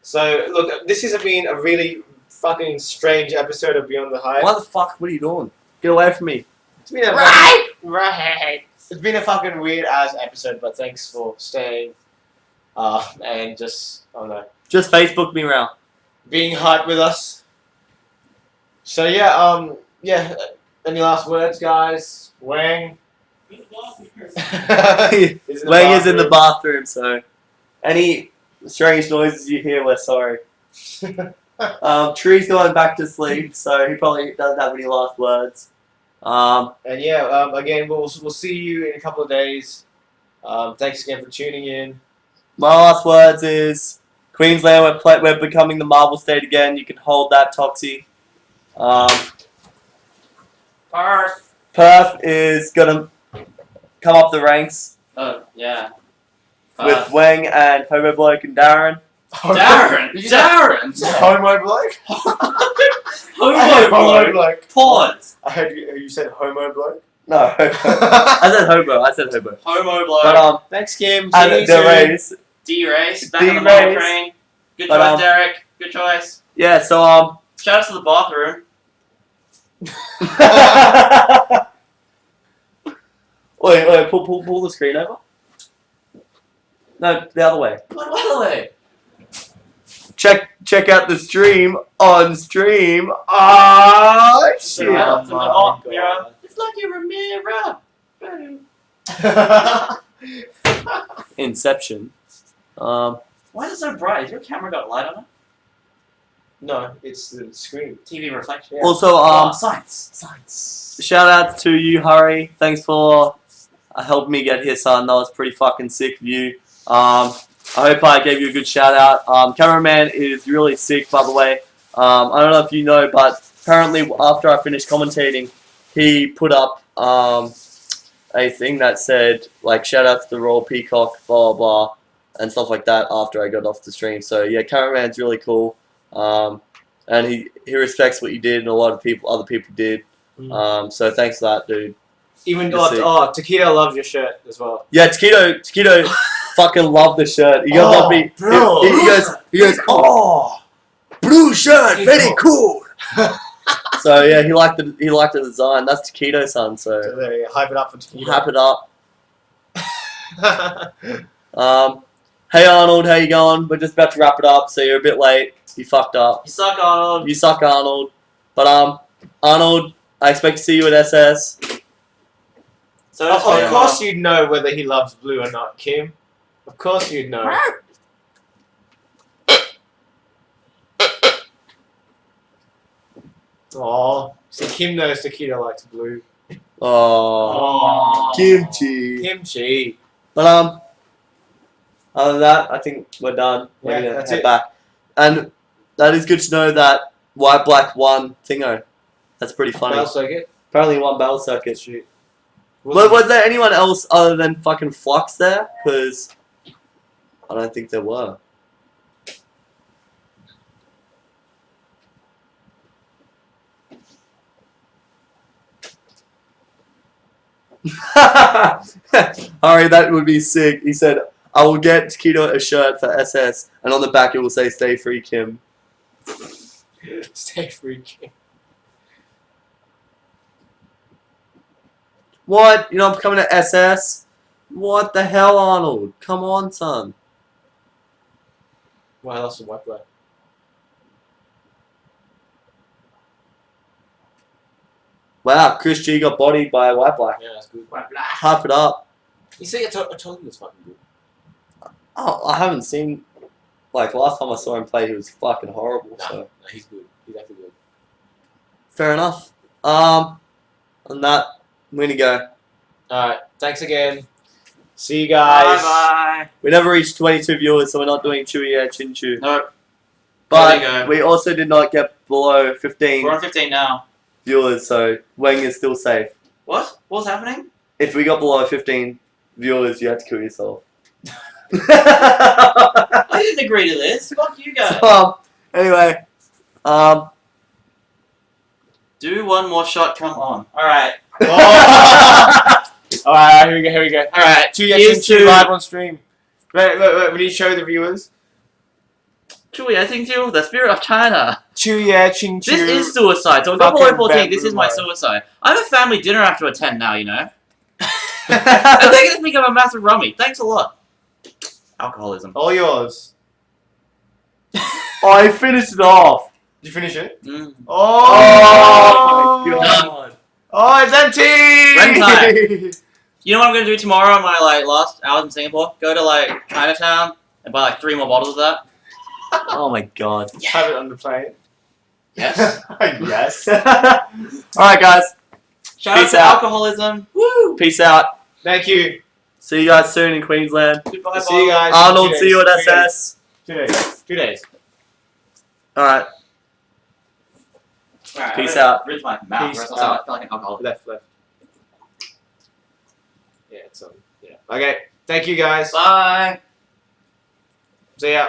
So, look, this has been a really fucking strange episode of Beyond the Hype. What the fuck? What are you doing? Get away from me. It's been a right. It's been a fucking weird ass episode, but thanks for staying. And just, I don't know, Just Facebook me around. being hyped with us. So yeah, any last words, guys? Wang. Wang is in the bathroom, so any strange noises you hear, we're sorry. Tree's going back to sleep, so he probably doesn't have any last words. And yeah, again, we'll see you in a couple of days. Thanks again for tuning in. My last words is Queensland, we're becoming the Marvel state again. You can hold that, Toxie. Perth is gonna come up the ranks Oh, yeah. with Wang and Hobo Bloke and Darren. Darren! Darren! Homo bloke? Homo bloke. Pause. I heard you said homo bloke. No, I said hobo. Homo bloke. But Thanks, Kim. and See you the soon. race. D-Race. Back on the D-Race. model train. Good But, choice, Derek. Good choice. Yeah, so Shout out to the bathroom. Wait, pull the screen over. No, the other way. What way? Check out the stream on stream. Oh shit! Yeah. Oh my Mirror. It's like you're a mirror. God. Inception. Why is it so bright? Has your camera got light on it? No, it's the screen. TV reflection. Yeah. Also, Science. shout out to you, Hurry. Thanks for helping me get here, son. That was pretty fucking sick of you. I hope I gave you a good shout out. Cameraman is really sick, by the way. I don't know if you know, but apparently after I finished commentating, he put up a thing that said like shout out to the Royal Peacock, blah blah blah, and stuff like that after I got off the stream. So yeah, Cameraman's really cool. And he respects what you did, and a lot of other people did. So thanks for that, dude. Even You're sick. Taquito loves your shirt as well. Yeah, Taquito fucking loved the shirt. He goes, Oh, up me. bro. He goes, oh, blue shirt, very cool. So yeah, he liked the design. That's Taquito, son. So So there you go. Hype it up for Taquito. hype it up. Hey Arnold, how you going? We're just about to wrap it up, so you're a bit late. You fucked up. You suck, Arnold. You suck, Arnold. But Arnold, I expect to see you at SS. So Of does Colonov. course you'd know whether he loves blue or not, Kim. Of course you'd know. Oh, see, Kim knows Taquito likes blue. Oh, Aww. kimchi. Kimchi. But other than that, I think we're done. We're Yeah, gonna that's head it. back, and that is good to know that White Black won Thingo. That's pretty funny. Battle circuit. Apparently, he won Battle Circuit. Shoot. Was there anyone else other than fucking Flux there? Because I don't think there were. Alright, that would be sick. He said, I will get Taquito a shirt for SS, and on the back it will say, Stay Free Kim. Stay free, Kim. What? You're not coming to SS? What the hell, Arnold? Come on, son. What else is white black? Wow, Chris G got bodied by a White Black. Yeah, that's good. Hype it up. You see, I told you it was fucking good. Oh, I haven't seen. Like, last time I saw him play, he was fucking horrible, Nah, so. nah, he's good. He's actually good. Fair enough. On that, I'm gonna go. Alright, thanks again. See you guys. Bye We never reached 22 viewers, so we're not doing Chewy yet, Chin Chew. bye. Nope. But There you go. we also did not get below 15 We're on 15 now. viewers, so Wang is still safe. What? What's happening? If we got below 15 viewers, you have to kill yourself. I didn't agree to this. Fuck you guys. So, anyway, Do one more shot. Come on. All right. Alright, here we go. All right. Two Here's yes, two to- live on stream. Wait, we need to show the viewers. Chewy, I think you the spirit of China. Chu yeah, ching chu. This is suicide. So go below Fucking 14. This is my bamboo suicide. I have a family dinner after a 10 now. You know. And they're gonna think I'm a massive rummy. Thanks a lot. Alcoholism. All yours. I finished it off. Did you finish it? Mm. Oh, my god. Oh, it's empty! Rent time. You know what I'm gonna do tomorrow on my last hours in Singapore? Go to Chinatown and buy 3 more bottles of that. Oh my god. Have it on the plane. Yes. Yes. Alright, guys. Shout out Peace to out. alcoholism. Woo! Peace out. Thank you. See you guys soon in Queensland. Goodbye, See you Bob. guys. Arnold, 2 see you at days. SS. 2 days. 2 days. Alright. Alright, Peace I'm gonna out. Rinse my mouth. Peace Or else I out. feel like an alcoholic. Left. Yeah, it's on. Yeah. Okay. Thank you guys. Bye. See ya.